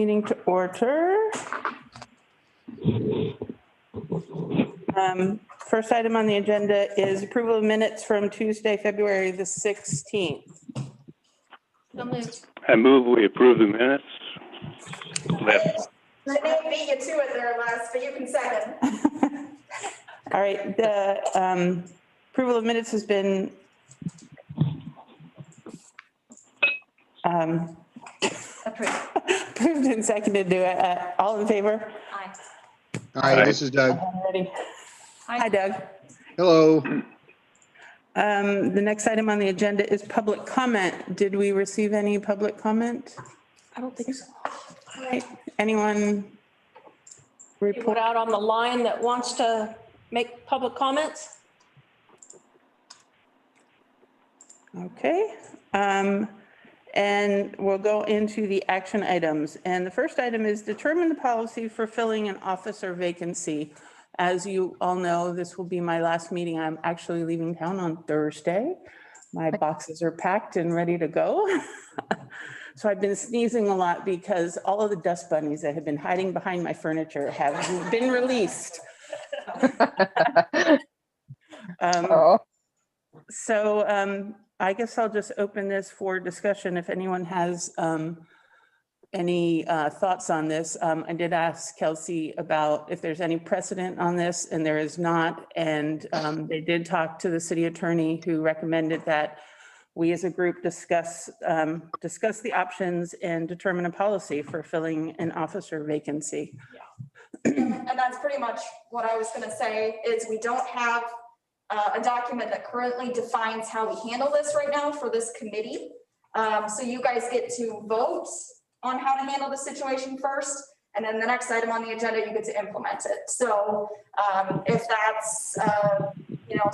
Meeting to order. First item on the agenda is approval of minutes from Tuesday, February the 16th. I move we approve the minutes. I didn't beat you to it there, Les, but you can second. All right, the approval of minutes has been approved and seconded. All in favor? Aye. Hi, this is Doug. Ready? Hi, Doug. Hello. The next item on the agenda is public comment. Did we receive any public comment? I don't think so. All right, anyone Put report? out on the line that wants to make public comments? Okay, and we'll go into the action items. And the first item is determine the policy for filling an officer vacancy. As you all know, this will be my last meeting. I'm actually leaving town on Thursday. My boxes are packed and ready to go. So I've been sneezing a lot because all of the dust bunnies that have been hiding behind my furniture have been released. So I guess I'll just open this for discussion if anyone has any thoughts on this. I did ask Kelsey about if there's any precedent on this, and there is not. And they did talk to the city attorney, who recommended that we as a group discuss the options and determine a policy for filling an officer vacancy. And that's pretty much what I was gonna say, is we don't have a document that currently defines how we handle this right now for this committee. So you guys get to vote on how to handle the situation first, and then the next item on the agenda, you get to implement it. So if that's,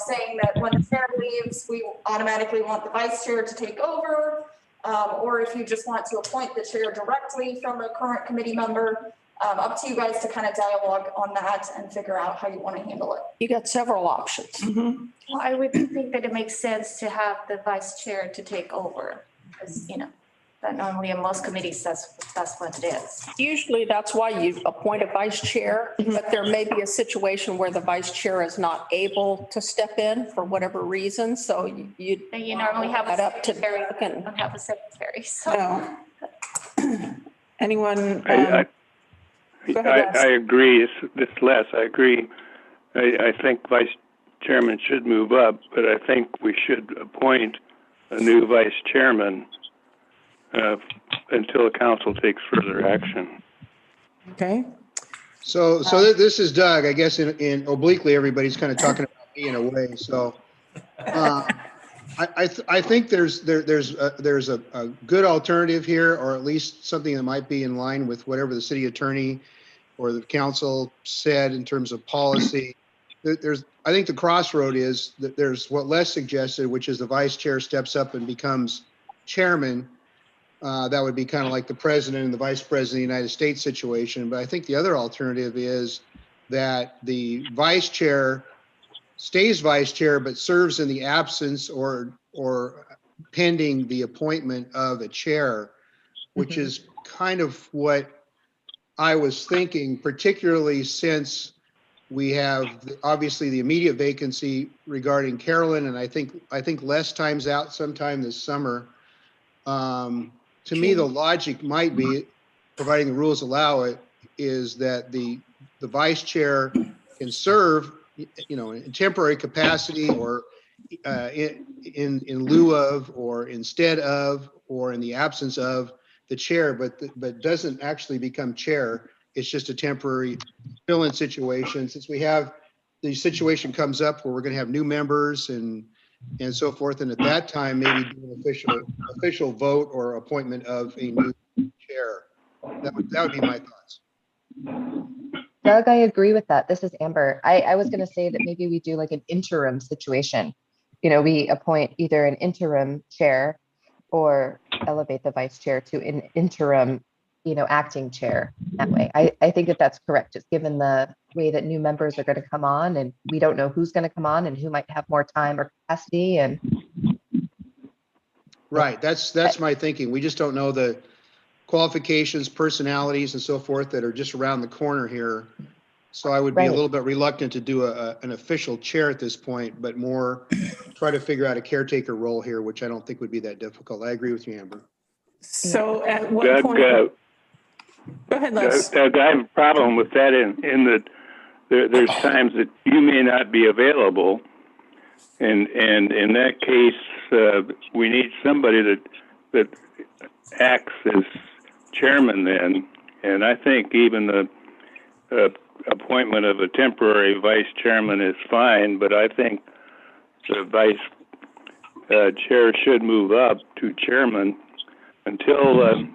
saying that when the chair leaves, we automatically want the vice chair to take over, or if you just want to appoint the chair directly from a current committee member, up to you guys to kind of dialogue on that and figure out how you want to handle it. You got several options. Mhm. Well, I would think that it makes sense to have the vice chair to take over, because, that normally in most committees, that's what it is. Usually that's why you appoint a vice chair, but there may be a situation where the vice chair is not able to step in for whatever reason. So you And you normally have that a up to secretary, Doug you and don't have a secretary, so. So, anyone? I Go ahead, Les. agree. This Les, I agree. I think vice chairman should move up, but I think we should appoint a new vice chairman until the council takes further action. Okay. So this is Doug. I guess in obliquely, everybody's kind of talking about me in a way. So I think there's a good alternative here, or at least something that might be in line with whatever the city attorney or the council said in terms of policy. I think the crossroad is that there's what Les suggested, which is the vice chair steps up and becomes chairman. That would be kind of like the president and the vice president of the United States situation. But I think the other alternative is that the vice chair stays vice chair, but serves in the absence or pending the appointment of a chair, which is kind of what I was thinking, particularly since we have obviously the immediate vacancy regarding Carolyn, and I think less time's out sometime this summer. To me, the logic might be, providing the rules allow it, is that the vice chair can serve, in temporary capacity, or in lieu of, or instead of, or in the absence of the chair, but doesn't actually become chair. It's just a temporary fill-in situation. Since we have the situation comes up where we're going to have new members and so forth, and at that time maybe do an official vote or appointment of a new chair. That would be my thoughts. Doug, I agree with that. This is Amber. I was going to say that maybe we do like an interim situation. We appoint either an interim chair or elevate the vice chair to an interim, acting chair that way. I think that that's correct, just given the way that new members are going to come on, and we don't know who's going to come on and who might have more time or capacity. And right, that's my thinking. We just don't know the qualifications, personalities and so forth that are just around the corner here. So I would be a Right. little bit reluctant to do an official chair at this point, but more try to figure out a caretaker role here, which I don't think would be that difficult. I agree with you, Amber. So at what Doug, point? Go ahead, Les. Doug, I have a problem with that in that there's times that you may not be available. And in that case, we need somebody that acts as chairman then. And I think even the appointment of a temporary vice chairman is fine, but I think the vice chair should move up to chairman until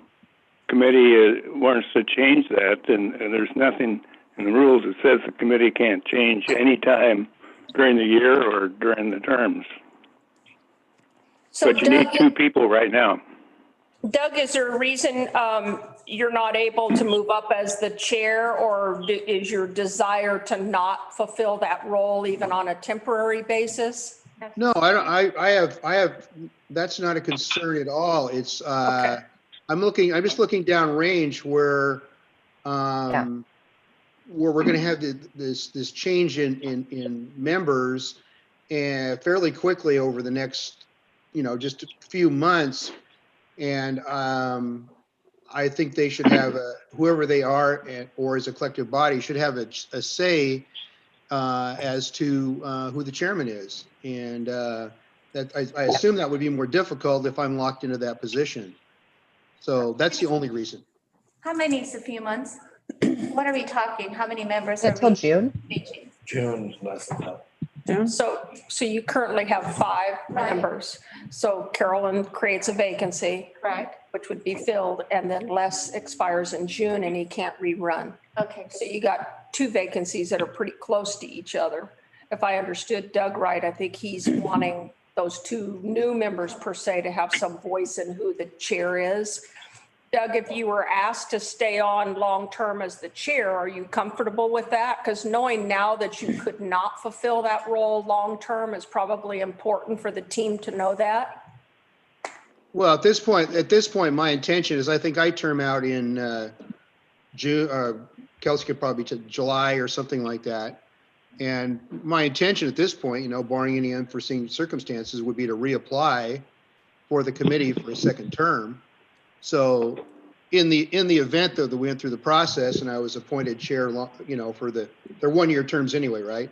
committee wants to change that. And there's nothing in the rules that says the committee can't change any time during the year or during the terms. So But you need Doug, 2 people right now. Doug, is there a reason you're not able to move up as the chair, or is your desire to not fulfill that role even on a temporary basis? No, I don't, I have, that's not a concern at all. It's, Okay. I'm just looking down range where, where we're going to have this change in members and fairly quickly over the next, just a few months. And I think they should have whoever they are or as a collective body should have a say as to who the chairman is. And that I assume that would be more difficult if I'm locked into that position. So that's the only reason. How many is a few months? What are we talking? How many members are Until we June. reaching? June, less than that. So you currently have 5 members. So Carolyn creates a vacancy, Correct. which would be filled, and then Les expires in June and he can't rerun. Okay. So you got 2 vacancies that are pretty close to each other. If I understood Doug right, I think he's wanting those 2 new members per se to have some voice in who the chair is. Doug, if you were asked to stay on long-term as the chair, are you comfortable with that? Because knowing now that you could not fulfill that role long-term is probably important for the team to know that. Well, at this point, my intention is I think I term out in June, Kelsey could probably to July or something like that. And my intention at this point, barring any unforeseen circumstances, would be to reapply for the committee for a second term. So in the event though that we went through the process and I was appointed chair, for they're 1-year terms anyway, right?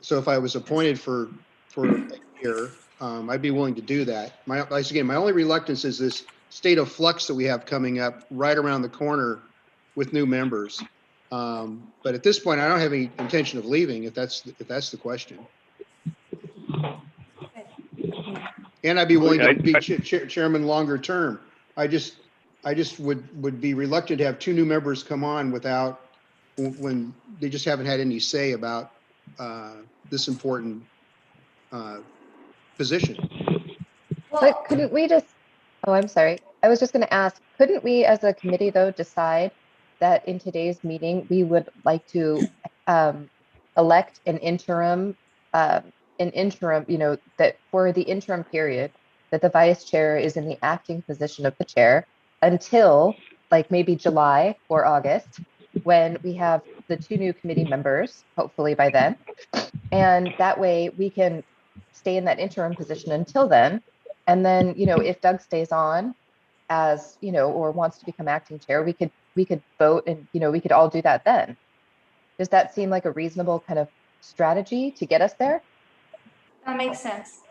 So if I was appointed for a year, I'd be willing to do that. My only reluctance is this state of flux that we have coming up right around the corner with new members. But at this point, I don't have any intention of leaving if that's the question. And I'd be willing to be chairman longer term. I just would be reluctant to have 2 new members come on when they just haven't had any say about this important position. But couldn't we just, oh, I'm sorry. I was just going to ask, couldn't we as a committee though decide that in today's meeting, we would like to elect an interim, that for the interim period, that the vice chair is in the acting position of the chair until like maybe July or August, when we have the 2 new committee members, hopefully by then. And that way we can stay in that interim position until then. And then, if Doug stays on as, or wants to become acting chair, we could vote and, we could all do that then. Does that seem like a reasonable kind of strategy to get us there? That makes sense.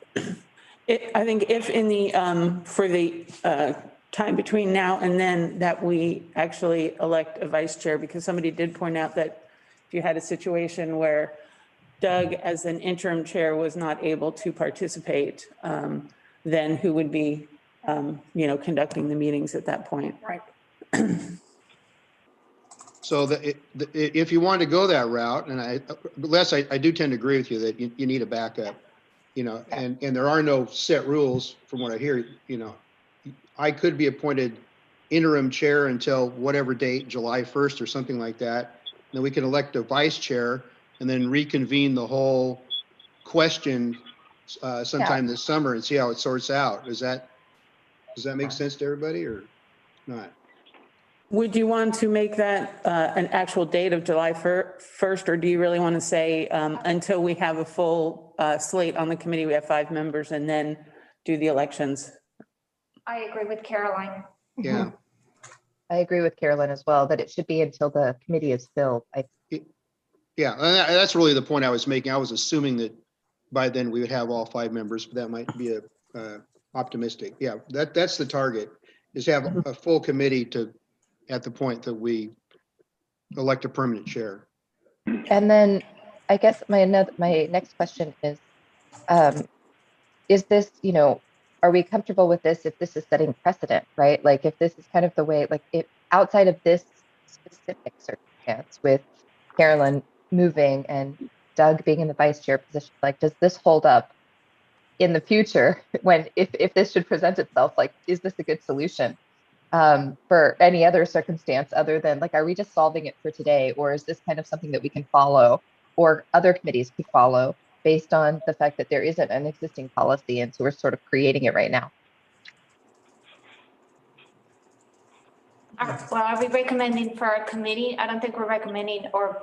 I think if in the, for the time between now and then that we actually elect a vice chair, because somebody did point out that if you had a situation where Doug as an interim chair was not able to participate, then who would be, conducting the meetings at that point? Right. So if you want to go that route, and Les, I do tend to agree with you that you need a backup, and there are no set rules from what I hear, I could be appointed interim chair until whatever date, July 1st or something like that. Then we can elect a vice chair and then reconvene the whole question sometime this summer and see how it sorts out. Does that make sense to everybody or not? Would you want to make that an actual date of July 1st, or do you really want to say until we have a full slate on the committee, we have 5 members, and then do the elections? I agree with Caroline. Yeah. I agree with Carolyn as well, that it should be until the committee is filled. Yeah, and that's really the point I was making. I was assuming that by then we would have all 5 members, but that might be optimistic. Yeah, that's the target, is have a full committee at the point that we elect a permanent chair. And then I guess my next question is this, are we comfortable with this if this is setting precedent, right? Like if this is kind of the way, like if outside of this specific circumstance with Carolyn moving and Doug being in the vice chair position, like does this hold up in the future when if this should present itself? Like, is this a good solution for any other circumstance other than like, are we just solving it for today, or is this kind of something that we can follow or other committees could follow based on the fact that there isn't an existing policy, and so we're sort of creating it right now? Well, are we recommending for our committee? I don't think we're recommending or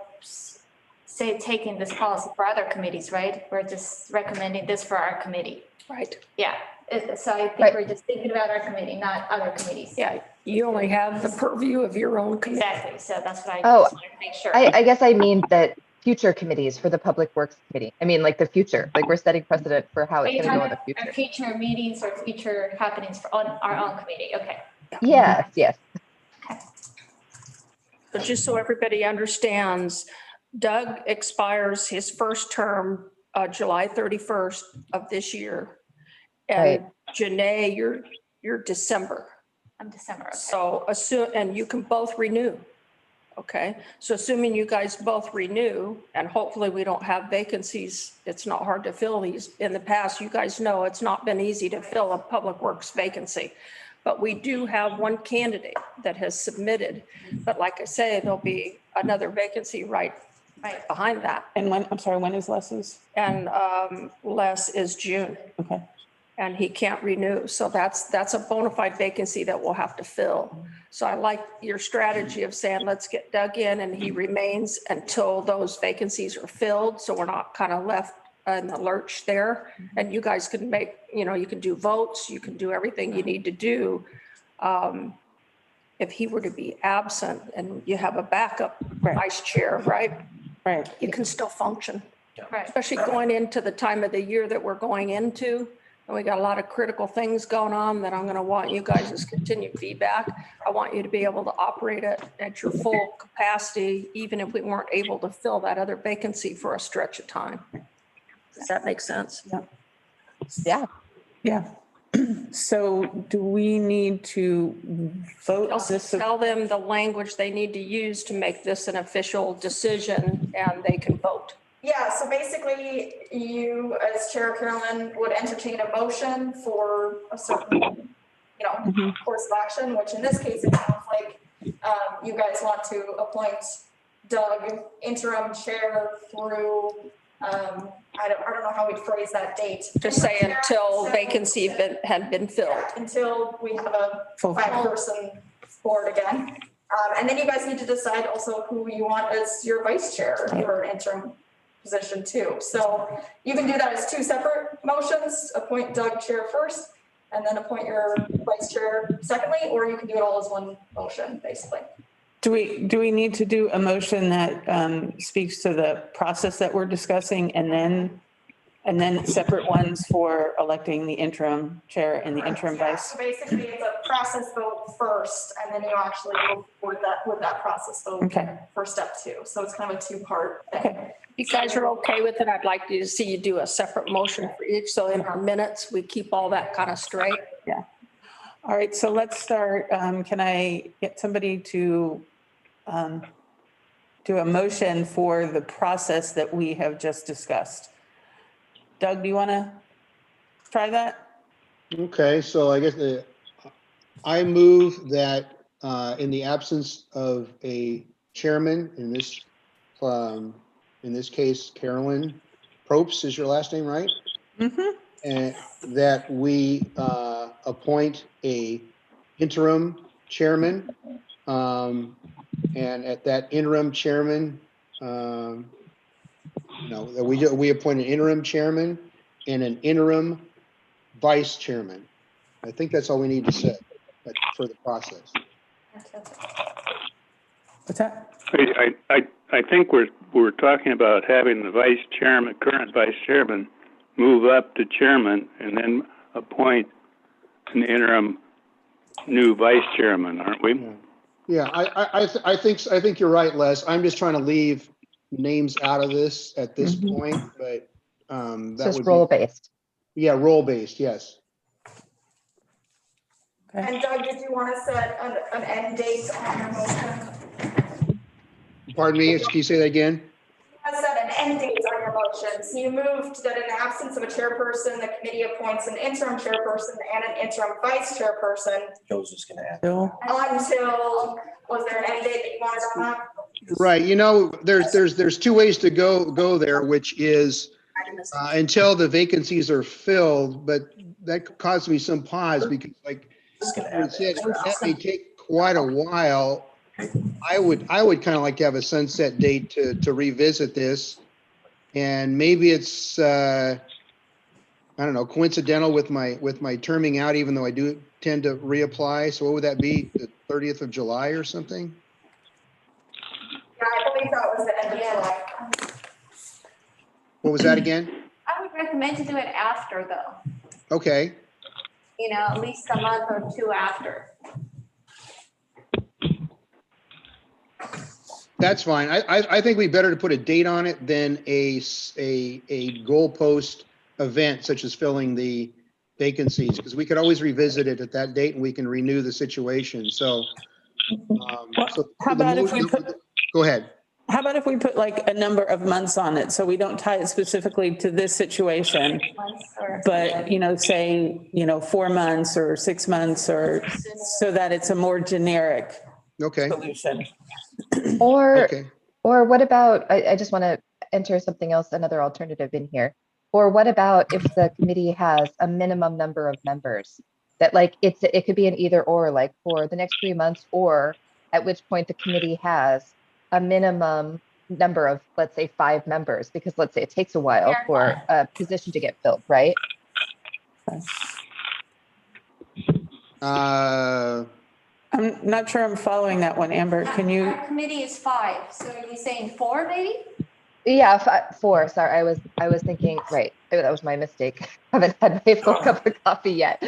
say taking this policy for other committees, right? We're just recommending this for our committee. Right. Yeah, so I think Right. we're just thinking about our committee, not other committees. Yeah, you only have the purview of your own committee. Exactly, so that's what I Oh, just wanted to make sure. I guess I mean that future committees for the Public Works Committee. I mean, like the future, like we're setting precedent for how it's going to go in the future. Our future meetings or future happenings on our own committee, okay. Yes, yes. But just so everybody understands, Doug expires his first term July 31st of this year. And Janae, you're December. I'm December, okay. So assume, and you can both renew. Okay, so assuming you guys both renew, and hopefully we don't have vacancies, it's not hard to fill these. In the past, you guys know it's not been easy to fill a public works vacancy. But we do have one candidate that has submitted. But like I say, there'll be another vacancy right behind that. And when, I'm sorry, when is Les's? And Les is June. Okay. And he can't renew. So that's a bona fide vacancy that we'll have to fill. So I like your strategy of saying, let's get Doug in and he remains until those vacancies are filled. So we're not kind of left in the lurch there. And you guys can make, you can do votes, you can do everything you need to do. If he were to be absent and you have a backup vice chair, right? Right. You can still function, Right. especially going into the time of the year that we're going into. And we got a lot of critical things going on that I'm going to want you guys' continued feedback. I want you to be able to operate it at your full capacity, even if we weren't able to fill that other vacancy for a stretch of time. Does that make sense? Yeah. Yeah. So do we need to vote this? Tell them the language they need to use to make this an official decision and they can vote. Yeah, so basically you, as Chair Carolyn, would entertain a motion for a certain, course of action, which in this case, it sounds like you guys want to appoint Doug interim chair through, I don't know how we'd phrase that date. Just say until vacancy had been filled. Until we have a Full. 5-person board again. And then you guys need to decide also who you want as your vice chair for interim position too. So you can do that as 2 separate motions, appoint Doug chair first, and then appoint your vice chair secondly, or you can do it all as one motion, basically. Do we need to do a motion that speaks to the process that we're discussing, and then separate ones for electing the interim chair and the interim Yeah, vice? so basically it's a process vote first, and then you actually move forward with that process vote Okay. for step 2. So it's kind of a 2-part thing. Okay. If you guys are okay with it, I'd like to see you do a separate motion for each. So in our minutes, we keep all that kind of straight. Yeah. All right, so let's start. Can I get somebody to do a motion for the process that we have just discussed? Doug, do you want to try that? Okay, so I guess I move that in the absence of a chairman, in this case, Carolyn Probst is your last name, right? Mm-hmm. And that we appoint a interim chairman And at that interim chairman, we appoint an interim chairman and an interim vice chairman. I think that's all we need to say for the process. What's that? I think we're talking about having the vice chairman, current vice chairman, move up to chairman and then appoint an interim new vice chairman, aren't we? Yeah, I think you're right, Les. I'm just trying to leave names out of this at this point, but It's that just would role be, based. yeah, role based, yes. And Doug, did you want to set an end date on your motion? Pardon me, can you say that again? I set an end date on your motion. So you moved that in the absence of a chairperson, the committee appoints an interim chairperson and an interim vice chairperson. Joe's just gonna add. Bill? Until, was there an end date that you wanted on that? Right, there's two ways to go there, which is until the vacancies are filled, but that caused me some pause because like Just gonna you add said, that. that may take quite a while. I would kind of like to have a sunset date to revisit this. And maybe it's, I don't know, coincidental with my terming out, even though I do tend to reapply. So what would that be? The 30th of July or something? Yeah, I believe that was the end of July. What was that again? I would recommend to do it after though, Okay. at least a month or two after. That's fine. I think we better to put a date on it than a goalpost event such as filling the vacancies, because we could always revisit it at that date and we can renew the situation. So, How about if we put, go ahead. how about if we put like a number of months on it? So we don't tie it specifically to this situation, but, say, 4 months or 6 months or so that it's a more generic Okay. solution. Or, Okay. or what about, I just want to enter something else, another alternative in here. Or what about if the committee has a minimum number of members that like it could be an either or, like for the next 3 months, or at which point the committee has a minimum number of, let's say 5 members, because let's say it takes a while for a position to get filled, right? I'm not sure I'm following that one, Amber. Can you? Our committee is 5, so are you saying 4 maybe? Yeah, 4. Sorry, I was thinking, right. That was my mistake. Haven't had my full cup of coffee yet.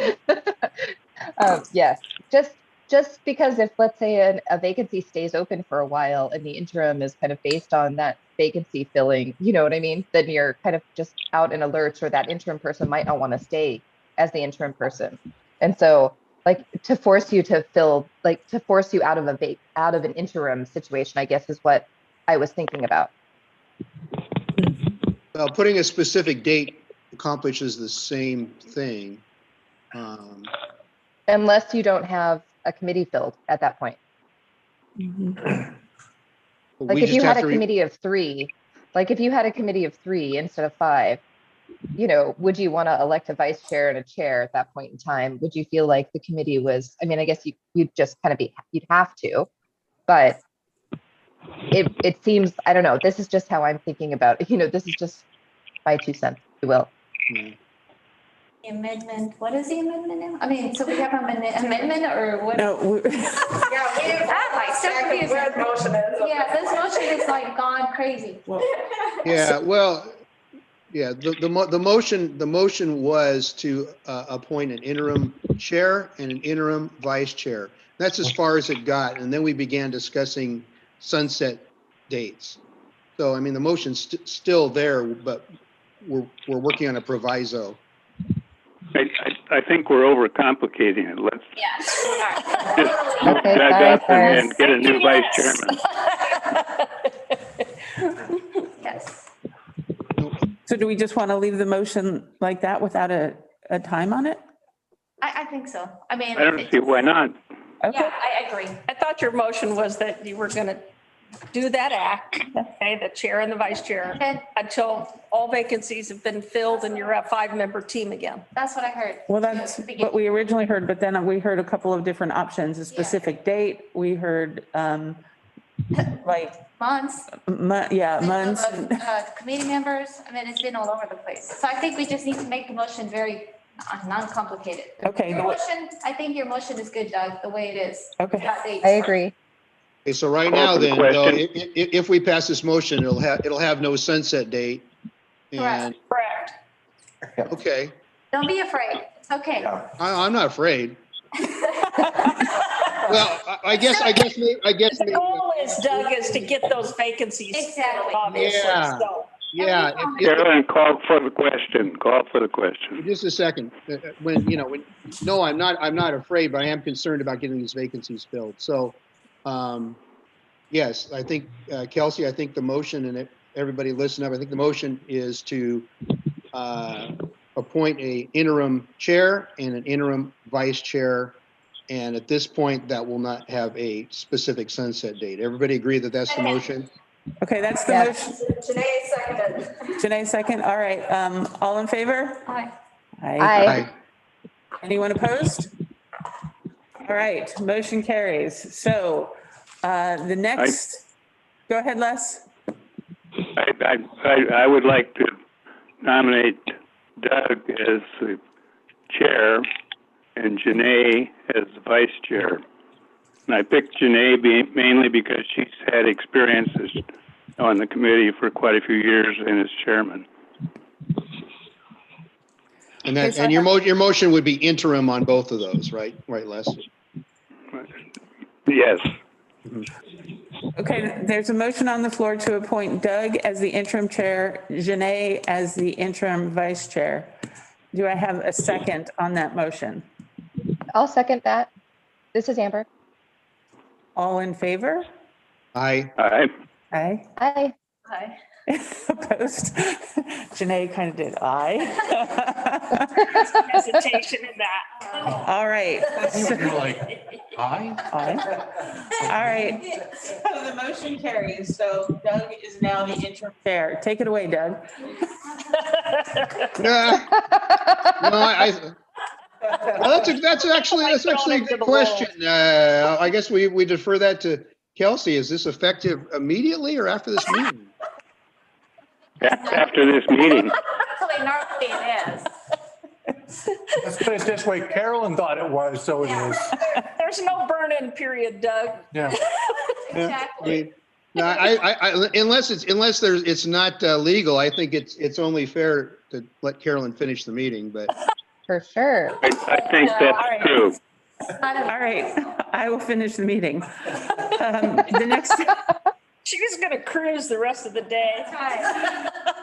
Yes, just because if, let's say, a vacancy stays open for a while and the interim is kind of based on that vacancy filling, you know what I mean? Then you're kind of just out in a lurch, or that interim person might not want to stay as the interim person. And so, like, to force you to fill, like, to force you out of an interim situation, I guess is what I was thinking about. Well, putting a specific date accomplishes the same thing. Unless you don't have a committee filled at that point. Like if you had a committee of 3, like if you had a committee of 3 instead of 5, would you want to elect a vice chair and a chair at that point in time? Would you feel like the committee was, I mean, I guess you'd just kind of you'd have to, but it seems, I don't know, this is just how I'm thinking about it. This is just my 2 cents, if you will. Amendment, what is the amendment now? I mean, so we have an amendment or what? No. So confusing. Where the motion is. Yeah, this motion is like gone crazy. Yeah, well, yeah, the motion was to appoint an interim chair and an interim vice chair. That's as far as it got. And then we began discussing sunset dates. So, I mean, the motion's still there, but we're working on a proviso. I think we're overcomplicating it. Let's just move Okay, Doug sorry, up sorry. and then get a new vice chairman. Yes. So do we just want to leave the motion like that without a time on it? I think so. I mean. I don't see why not. Okay. Yeah, I agree. I thought your motion was that you were going to do that act, okay, the chair and the vice chair, And until all vacancies have been filled and you're a 5-member team again. that's what I heard. Well, that's what we originally heard, but then we heard a couple of different options, a specific date. We heard like, Months. months. Committee members, I mean, it's been all over the place. So I think we just need to make the motion very non-complicated. Okay, Your motion, I think your motion is good, Doug, the way it is. Okay. That date. I agree. Okay, so right Call now for the then, though, question. if we pass this motion, it'll have no sunset date. And, Correct. okay, Don't be afraid. It's okay. I'm not afraid. Well, I guess, The goal is, Doug, is to get those vacancies. Exactly. Obviously, Yeah. so. yeah. Carolyn, call for the question. Call for the question. Just a second, no, I'm not afraid, but I am concerned about getting these vacancies filled. So, yes, I think, Kelsey, I think the motion, and everybody listen up, I think the motion is to appoint a interim chair and an interim vice chair. And at this point, that will not have a specific sunset date. Everybody agree that that's the motion? Okay, that's the Yes. motion. Janae seconded. Janae second. All right. All in favor? Aye. Aye. Anyone opposed? All right, motion carries. So the next, go ahead, Les. I would like to nominate Doug as the chair and Janae as the vice chair. And I picked Janae mainly because she's had experiences on the committee for quite a few years and as chairman. And your motion would be interim on both of those, right? Right, Les? Yes. Okay, there's a motion on the floor to appoint Doug as the interim chair, Janae as the interim vice chair. Do I have a second on that motion? I'll second that. This is Amber. All in favor? Aye. Aye. Aye. Aye. Aye. Opposed? Janae kind of did aye. Hesitation in that. All right. You're like, aye? Aye. All right. So the motion carries. So Doug is now the interim chair. Take it away, Doug. Well, that's actually a good question. I guess we defer that to Kelsey. Is this effective immediately or after this meeting? After this meeting. Actually, normally it is. Let's put it this way, Carolyn thought it was, so it is. There's no burn-in period, Doug. Yeah. I Exactly. mean, no, unless it's not legal, I think it's only fair to let Carolyn finish the meeting, but. For sure. I think All that's right. true. All right. I will finish the meeting. The next. She's going to cruise the rest of the day.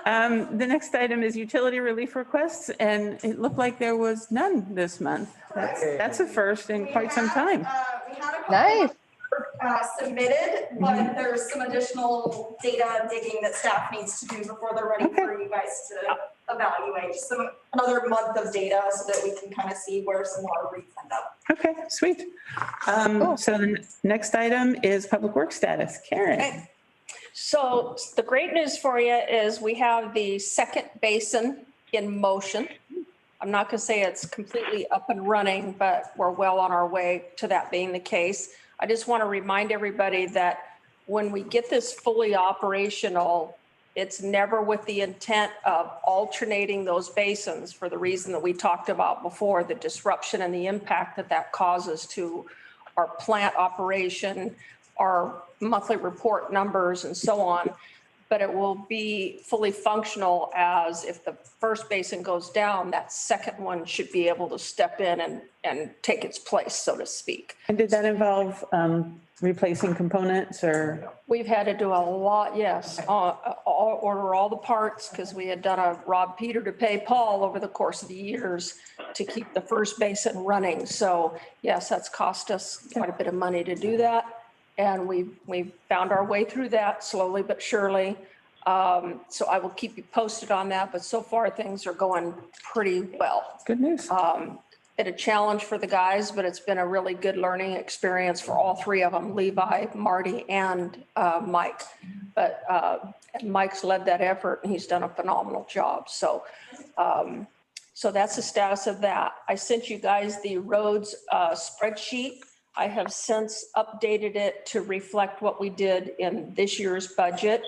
The next item is utility relief requests, and it looked like there was none this month. That's a first in quite some time. We had a couple Nice. submitted, but there's some additional data digging that staff needs to do before they're ready for you guys to evaluate. Some another month of data so that we can kind of see where some more reads end up. Okay, sweet. So the next item is public works status. Karen. So the great news for you is we have the second basin in motion. I'm not going to say it's completely up and running, but we're well on our way to that being the case. I just want to remind everybody that when we get this fully operational, it's never with the intent of alternating those basins for the reason that we talked about before, the disruption and the impact that that causes to our plant operation, our monthly report numbers and so on. But it will be fully functional as if the first basin goes down, that second one should be able to step in and take its place, so to speak. And did that involve replacing components or? We've had to do a lot, yes, order all the parts because we had done a rob Peter to pay Paul over the course of the years to keep the first basin running. So yes, that's cost us quite a bit of money to do that. And we've found our way through that slowly but surely. So I will keep you posted on that, but so far things are going pretty well. Good news. been a challenge for the guys, but it's been a really good learning experience for all three of them, Levi, Marty, and Mike. But Mike's led that effort and he's done a phenomenal job. So, so that's the status of that. I sent you guys the roads spreadsheet. I have since updated it to reflect what we did in this year's budget,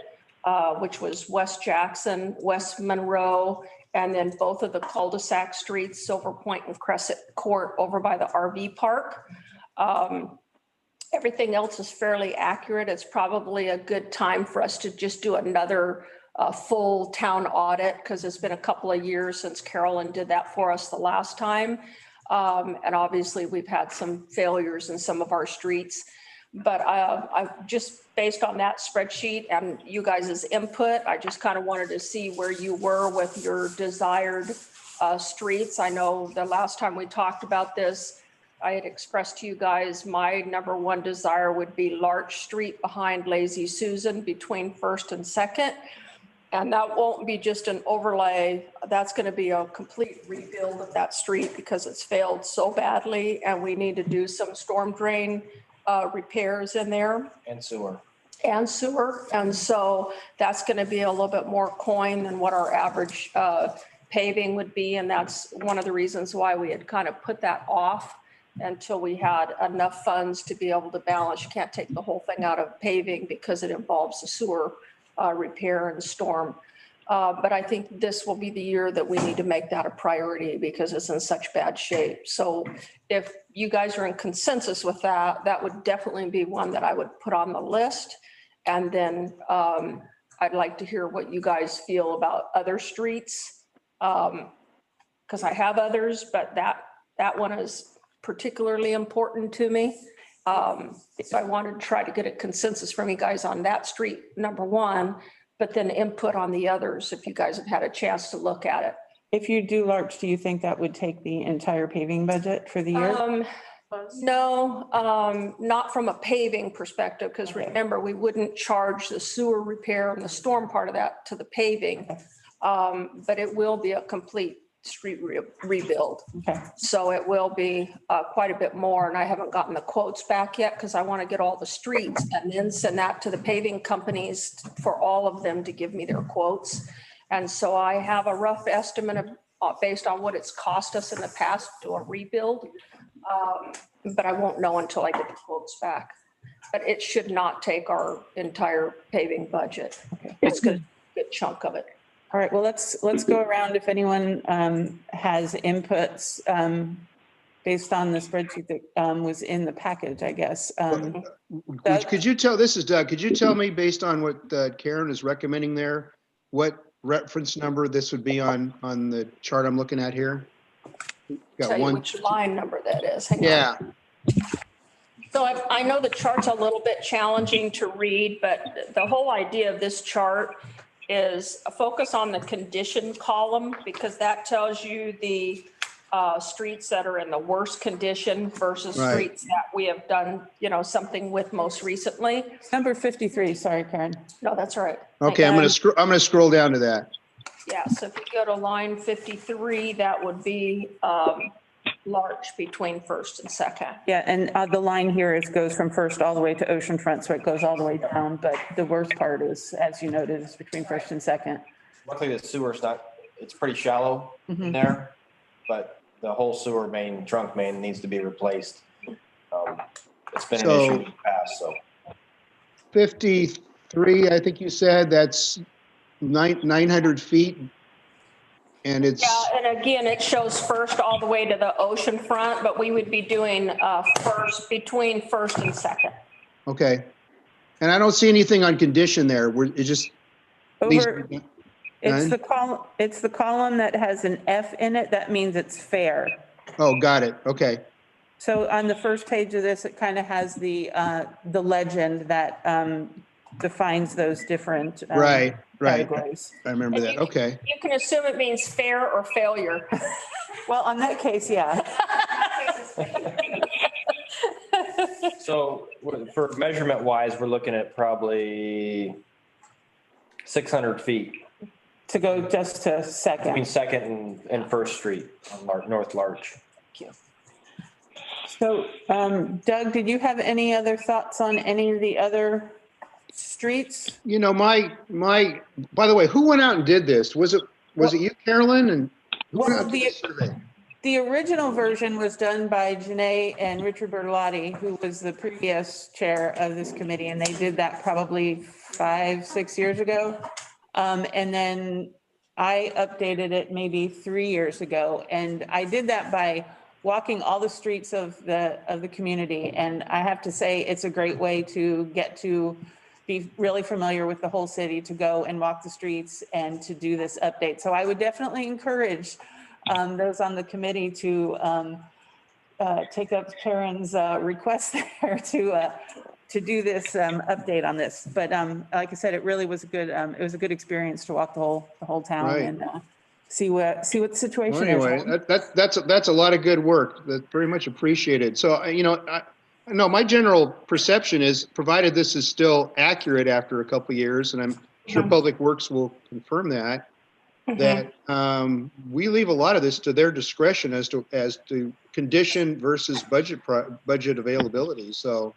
which was West Jackson, West Monroe, and then both of the cul-de-sac streets, Silver Point and Crescent Court over by the RV park. Everything else is fairly accurate. It's probably a good time for us to just do another full town audit because it's been a couple of years since Carolyn did that for us the last time. And obviously we've had some failures in some of our streets. But I just based on that spreadsheet and you guys' input, I just kind of wanted to see where you were with your desired streets. I know the last time we talked about this, I had expressed to you guys my number one desire would be Larch Street behind Lazy Susan between First and Second. And that won't be just an overlay. That's going to be a complete rebuild of that street because it's failed so badly and we need to do some storm drain repairs in there. And sewer. And sewer. And so that's going to be a little bit more coin than what our average paving would be. And that's one of the reasons why we had kind of put that off until we had enough funds to be able to balance. You can't take the whole thing out of paving because it involves the sewer repair and storm. But I think this will be the year that we need to make that a priority because it's in such bad shape. So if you guys are in consensus with that, that would definitely be one that I would put on the list. And then I'd like to hear what you guys feel about other streets. Because I have others, but that one is particularly important to me. So I wanted to try to get a consensus from you guys on that street, number one, but then input on the others if you guys have had a chance to look at it. If you do Larch, do you think that would take the entire paving budget for the year? No, not from a paving perspective, because remember, we wouldn't charge the sewer repair and the storm part of that to the paving. But it will be a complete street rebuild. Okay. So it will be quite a bit more. And I haven't gotten the quotes back yet because I want to get all the streets and then send that to the paving companies for all of them to give me their quotes. And so I have a rough estimate of based on what it's cost us in the past to do a rebuild. But I won't know until I get the quotes back. But it should not take our entire paving budget. Okay. It's going to be a good chunk of it. All right, well, let's go around if anyone has inputs based on the spreadsheet that was in the package, I guess. Could you tell, this is Doug, could you tell me based on what Karen is recommending there, what reference number this would be on the chart I'm looking at here? Got Tell you one, which line number that is. Hang on. yeah, So I know the chart's a little bit challenging to read, but the whole idea of this chart is a focus on the condition column because that tells you the streets that are in the worst condition versus Right. streets that we have done, something with most recently. Number 53, sorry, Karen. No, that's all right. okay, I'm gonna scroll down to that. Yeah, so if you go to line 53, that would be Larch between First and Second. Yeah, and the line here goes from First all the way to Oceanfront, so it goes all the way down. But the worst part is, as you noted, is between First and Second. Luckily, the sewer's it's pretty shallow in there, but the whole sewer main, trunk main needs to be replaced. It's been an issue in the past, so. 53, I think you said, that's 900 feet. And it's, Yeah, and again, it shows First all the way to the ocean front, but we would be doing First between First and Second. okay. And I don't see anything on condition there. It just needs to be- It's the column that has an F in it. That means it's fair. Oh, got it. Okay. So on the first page of this, it kind of has the legend that defines those different Right. categories. I remember that. Okay. You can assume it means fair or failure. Well, on that case, yeah. So for measurement wise, we're looking at probably 600 feet To go just to between Second. Second and First Street on North Larch. you. So Doug, did you have any other thoughts on any of the other streets? You know, by the way, who went out and did this? Was it you, Carolyn? And who went out and did this survey? The original version was done by Janae and Richard Bertolotti, who was the previous chair of this committee, and they did that probably 5-6 years ago. And then I updated it maybe 3 years ago, and I did that by walking all the streets of the community. And I have to say, it's a great way to get to be really familiar with the whole city, to go and walk the streets and to do this update. So I would definitely encourage those on the committee to take up Karen's request there to do this update on this. But like I said, it really was it was a good experience to walk the whole town. Right. And see what the situation Well, is. anyway, that's a lot of good work. That's very much appreciated. So, you know, no, my general perception is, provided this is still accurate after a couple of years, and I'm sure Public Works will confirm that, that we leave a lot of this to their discretion as to condition versus budget availability. So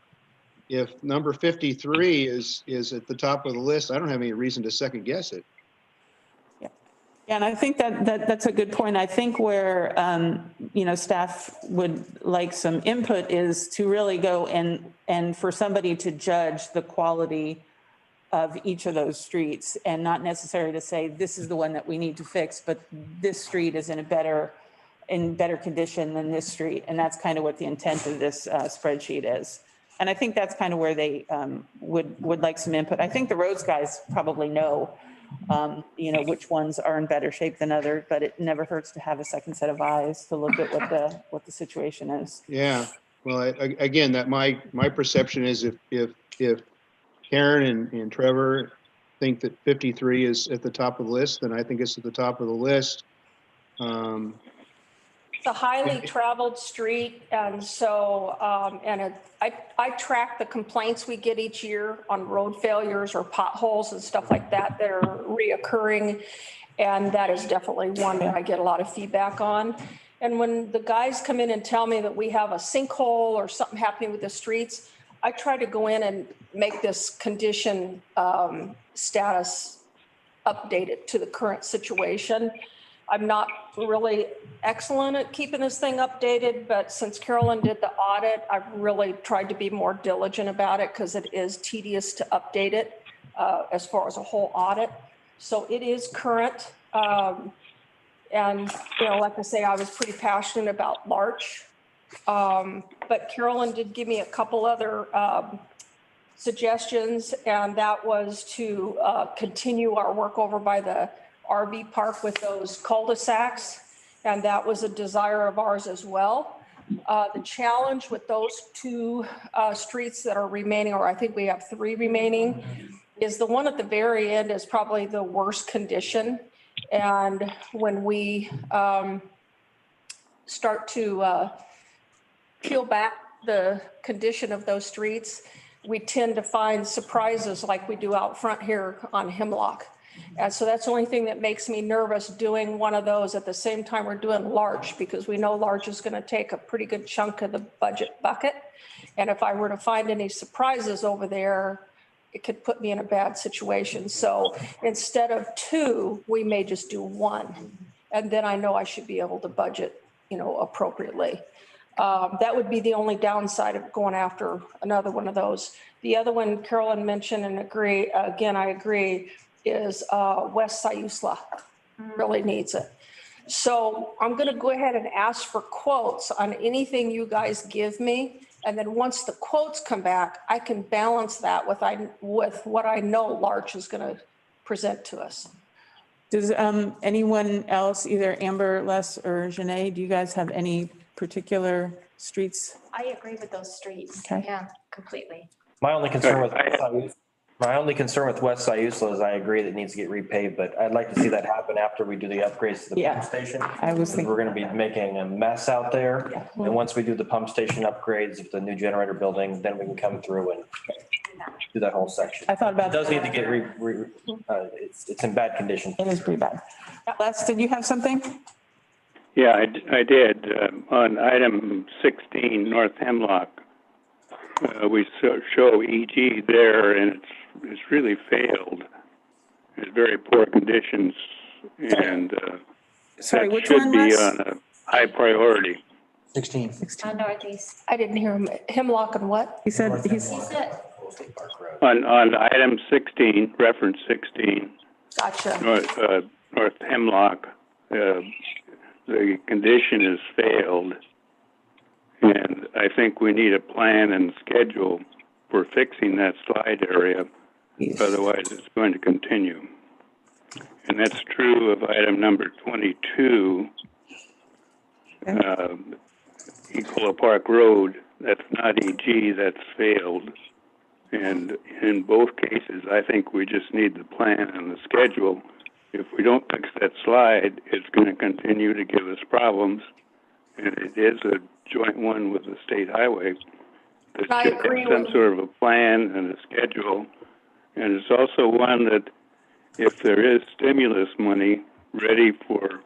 if number 53 is at the top of the list, I don't have any reason to second guess it. Yeah, and I think that's a good point. I think where, you know, staff would like some input is to really go and for somebody to judge the quality of each of those streets, and not necessarily to say, this is the one that we need to fix, but this street is in better condition than this street. And that's kind of what the intent of this spreadsheet is. And I think that's kind of where they would like some input. I think the roads guys probably know, you know, which ones are in better shape than others, but it never hurts to have a second set of eyes to look at what the situation is. Yeah. Well, again, that my perception is if Karen and Trevor think that 53 is at the top of the list, then I think it's at the top of the list. It's a highly traveled street, and so, I track the complaints we get each year on road failures or potholes and stuff like that that are reoccurring, and that is definitely one that I get a lot of feedback on. And when the guys come in and tell me that we have a sinkhole or something happening with the streets, I try to go in and make this condition status updated to the current situation. I'm not really excellent at keeping this thing updated, but since Carolyn did the audit, I've really tried to be more diligent about it because it is tedious to update it as far as a whole audit. So it is current. And, you know, like I say, I was pretty passionate about Larch. But Carolyn did give me a couple other suggestions, and that was to continue our work over by the RV park with those cul-de-sacs, and that was a desire of ours as well. The challenge with those two streets that are remaining, or I think we have 3 remaining, is the one at the very end is probably the worst condition. And when we start to peel back the condition of those streets, we tend to find surprises like we do out front here on Hemlock. And so that's the only thing that makes me nervous doing one of those at the same time we're doing Larch, because we know Larch is going to take a pretty good chunk of the budget bucket. And if I were to find any surprises over there, it could put me in a bad situation. So instead of 2, we may just do 1. And then I know I should be able to budget, you know, appropriately. That would be the only downside of going after another one of those. The other one Carolyn mentioned and agree, again, I agree, is West Siusla. Really needs it. So I'm going to go ahead and ask for quotes on anything you guys give me. And then once the quotes come back, I can balance that with what I know Larch is going to present to us. Does anyone else, either Amber, Les, or Janae, do you guys have any particular streets? I agree with those streets. Okay. Yeah, completely. My only concern with West Siusla is I agree that it needs to get repaved, but I'd like to see that happen after we do the upgrades to the Yeah, pump station. I was thinking. We're going to be making a mess out there. Yeah. And once we do the pump station upgrades of the new generator building, then we can come through and do that whole section. I thought about It does need to get it's in bad condition. It is pretty bad. Les, did you have something? Yeah, I did. On item 16, North Hemlock, we show EG there, and it's really failed. It's very poor conditions, and Sorry, that which should one, be Les? on a high priority. 16. On Northeast. I didn't hear him. Hemlock and what? He said, He said, On item 16, reference 16, Gotcha. North Hemlock, the condition has failed. And I think we need a plan and schedule for fixing that slide area. Otherwise, it's going to continue. And that's true of item number 22, Ecola Park Road. That's not EG, that's failed. And in both cases, I think we just need the plan and the schedule. If we don't fix that slide, it's going to continue to give us problems. And it is a joint one with the state highway. That I should agree have some with- sort of a plan and a schedule. And it's also one that if there is stimulus money ready for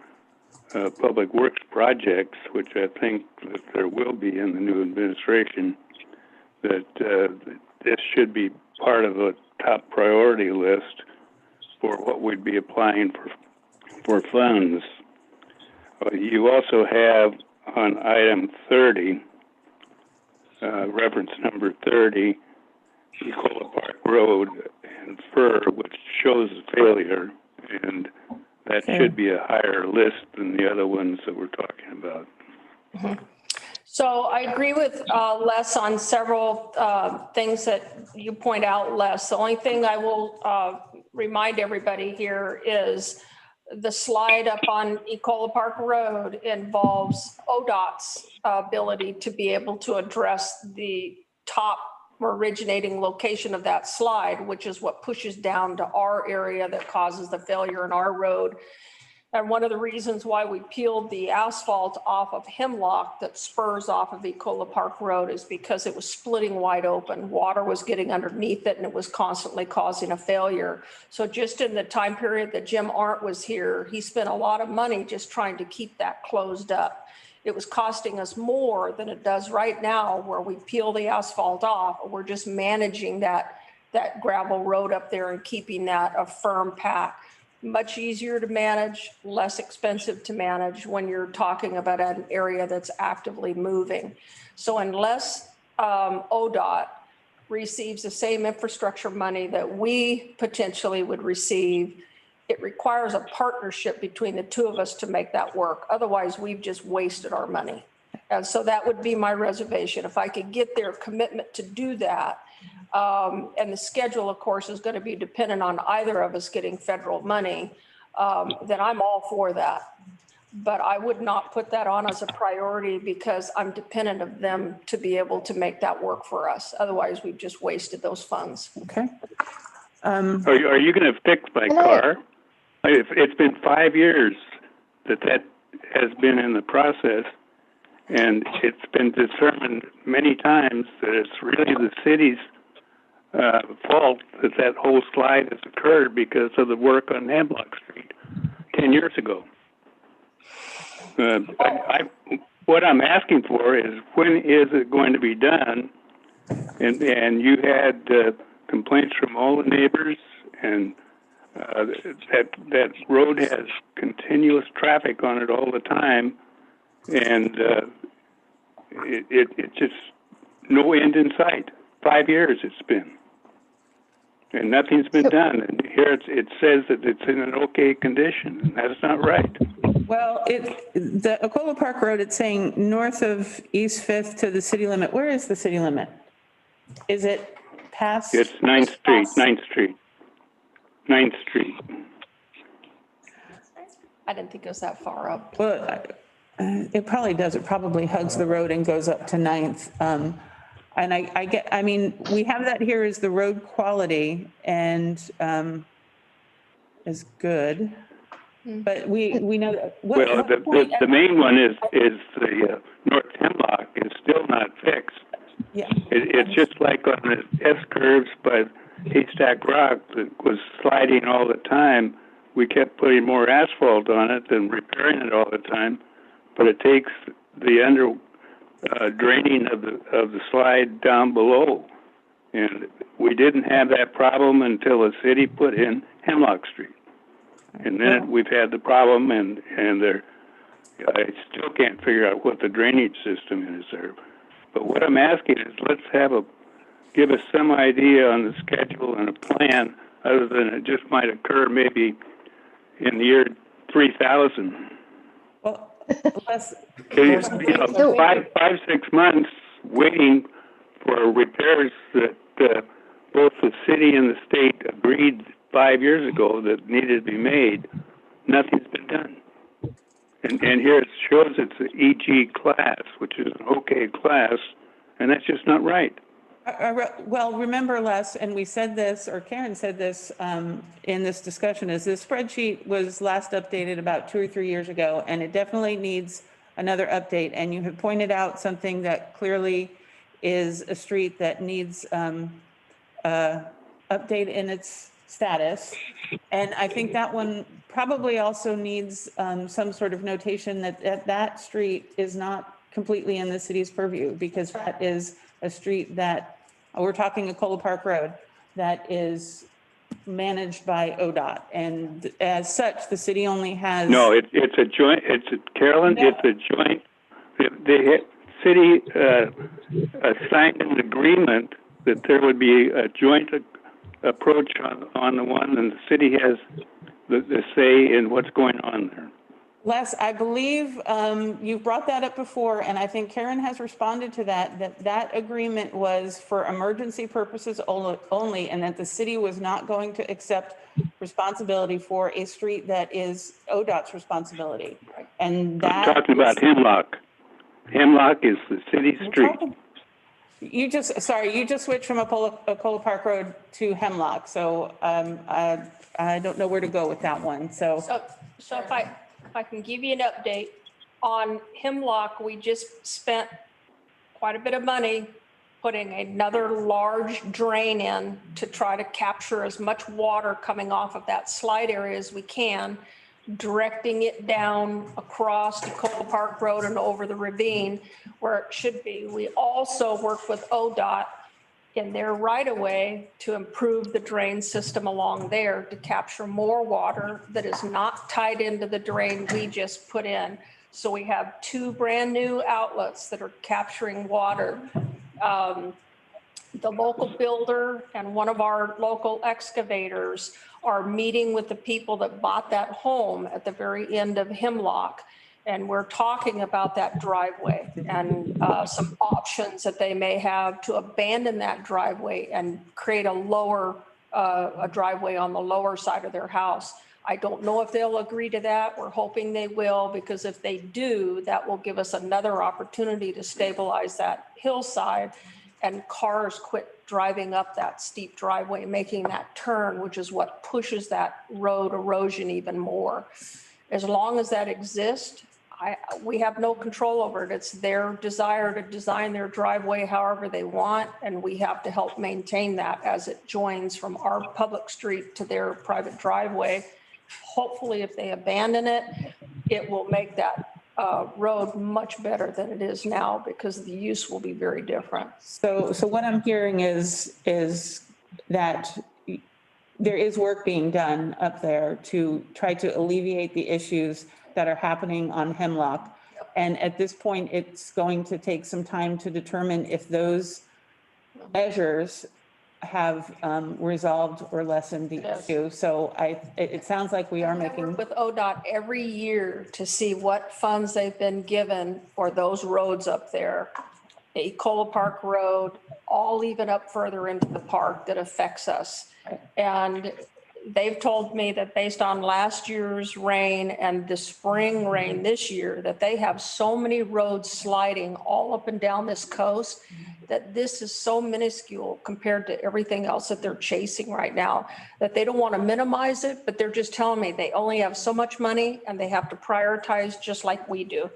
public works projects, which I think that there will be in the new administration, that this should be part of a top priority list for what we'd be applying for funds. You also have on item 30, reference number 30, Ecola Park Road and Fur, which shows a failure, and that should be a higher list than the other ones that we're talking about. So I agree with Les on several things that you point out, Les. The only thing I will remind everybody here is the slide up on Ecola Park Road involves ODOT's ability to be able to address the top originating location of that slide, which is what pushes down to our area that causes the failure in our road. And one of the reasons why we peeled the asphalt off of Hemlock that spurs off of Ecola Park Road is because it was splitting wide open. Water was getting underneath it and it was constantly causing a failure. So just in the time period that Jim Arndt was here, he spent a lot of money just trying to keep that closed up. It was costing us more than it does right now where we peel the asphalt off. We're just managing that gravel road up there and keeping that a firm pack. Much easier to manage, less expensive to manage when you're talking about an area that's actively moving. So unless ODOT receives the same infrastructure money that we potentially would receive, it requires a partnership between the two of us to make that work. Otherwise, we've just wasted our money. And so that would be my reservation. If I could get their commitment to do that, and the schedule, of course, is going to be dependent on either of us getting federal money, then I'm all for that. But I would not put that on as a priority because I'm dependent of them to be able to make that work for us. Otherwise, we've just wasted those funds. Okay. Are you going to fix my car? It's been 5 years that has been in the process, and it's been determined many times that it's really the city's fault that whole slide has occurred because of the work on Hemlock Street 10 years ago. What I'm asking for is when is it going to be done? And you had complaints from all the neighbors, and that road has continuous traffic on it all the time, and it's just no end in sight. 5 years it's been. And nothing's been done. And here it says that it's in an okay condition, and that's not right. Well, the Ecola Park Road, it's saying north of East 5th to the city limit. Where is the city limit? Is it past? It's 9th Street, 9th Street. 9th Street. I didn't think it was that far up. Well, it probably does. It probably hugs the road and goes up to 9th. And I mean, we have that here as the road quality and is good. But we know that. Well, the main one is the North Hemlock is still not fixed. Yeah. It's just like on the S curves by Haystack Rock that was sliding all the time. We kept putting more asphalt on it than repairing it all the time. but it takes the under draining of the slide down below. And we didn't have that problem until the city put in Hemlock Street. And then we've had the problem, and I still can't figure out what the drainage system is there. But what I'm asking is, give us some idea on the schedule and a plan, other than it just might occur maybe in the year 3000. Well, let's, Five, 6 months waiting for repairs that both the city and the state agreed 5 years ago that needed to be made. Nothing's been done. And here it shows it's an EG class, which is an okay class, and that's just not right. well, remember Les, and we said this, or Karen said this in this discussion, is this spreadsheet was last updated about 2 or 3 years ago, and it definitely needs another update. And you have pointed out something that clearly is a street that needs update in its status. And I think that one probably also needs some sort of notation that that street is not completely in the city's purview, because that is a street that, we're talking Acola Park Road, that is managed by ODOT. And as such, the city only has. No, it's a joint, Carolyn, No. it's a joint, the city signed an agreement that there would be a joint approach on the one, and the city has the say in what's going on there. Les, I believe you've brought that up before, and I think Karen has responded to that agreement was for emergency purposes only, and that the city was not going to accept responsibility for a street that is ODOT's responsibility. And that I'm talking about Hemlock. Hemlock is the city street. You just switched from Acola Park Road to Hemlock, so I don't know where to go with that one, so. So if I can give you an update on Hemlock, we just spent quite a bit of money putting another large drain in to try to capture as much water coming off of that slide area as we can, directing it down across Acola Park Road and over the ravine where it should be. We also work with ODOT in their right of way to improve the drain system along there to capture more water that is not tied into the drain we just put in. So we have 2 brand new outlets that are capturing water. The local builder and one of our local excavators are meeting with the people that bought that home at the very end of Hemlock. And we're talking about that driveway and some options that they may have to abandon that driveway and create a driveway on the lower side of their house. I don't know if they'll agree to that. We're hoping they will, because if they do, that will give us another opportunity to stabilize that hillside and cars quit driving up that steep driveway, making that turn, which is what pushes that road erosion even more. As long as that exists, we have no control over it. It's their desire to design their driveway however they want, and we have to help maintain that as it joins from our public street to their private driveway. Hopefully, if they abandon it, it will make that road much better than it is now, because the use will be very different. So what I'm hearing is that there is work being done up there to try to alleviate the issues that are happening on Hemlock. And at this point, it's going to take some time to determine if those measures have resolved or lessened the issue. So it sounds like we are making. I work with ODOT every year to see what funds they've been given for those roads up there. Acola Park Road, all even up further into the park that affects us. And they've told me that based on last year's rain and the spring rain this year, that they have so many roads sliding all up and down this coast that this is so minuscule compared to everything else that they're chasing right now, that they don't want to minimize it, but they're just telling me they only have so much money and they have to prioritize just like we do.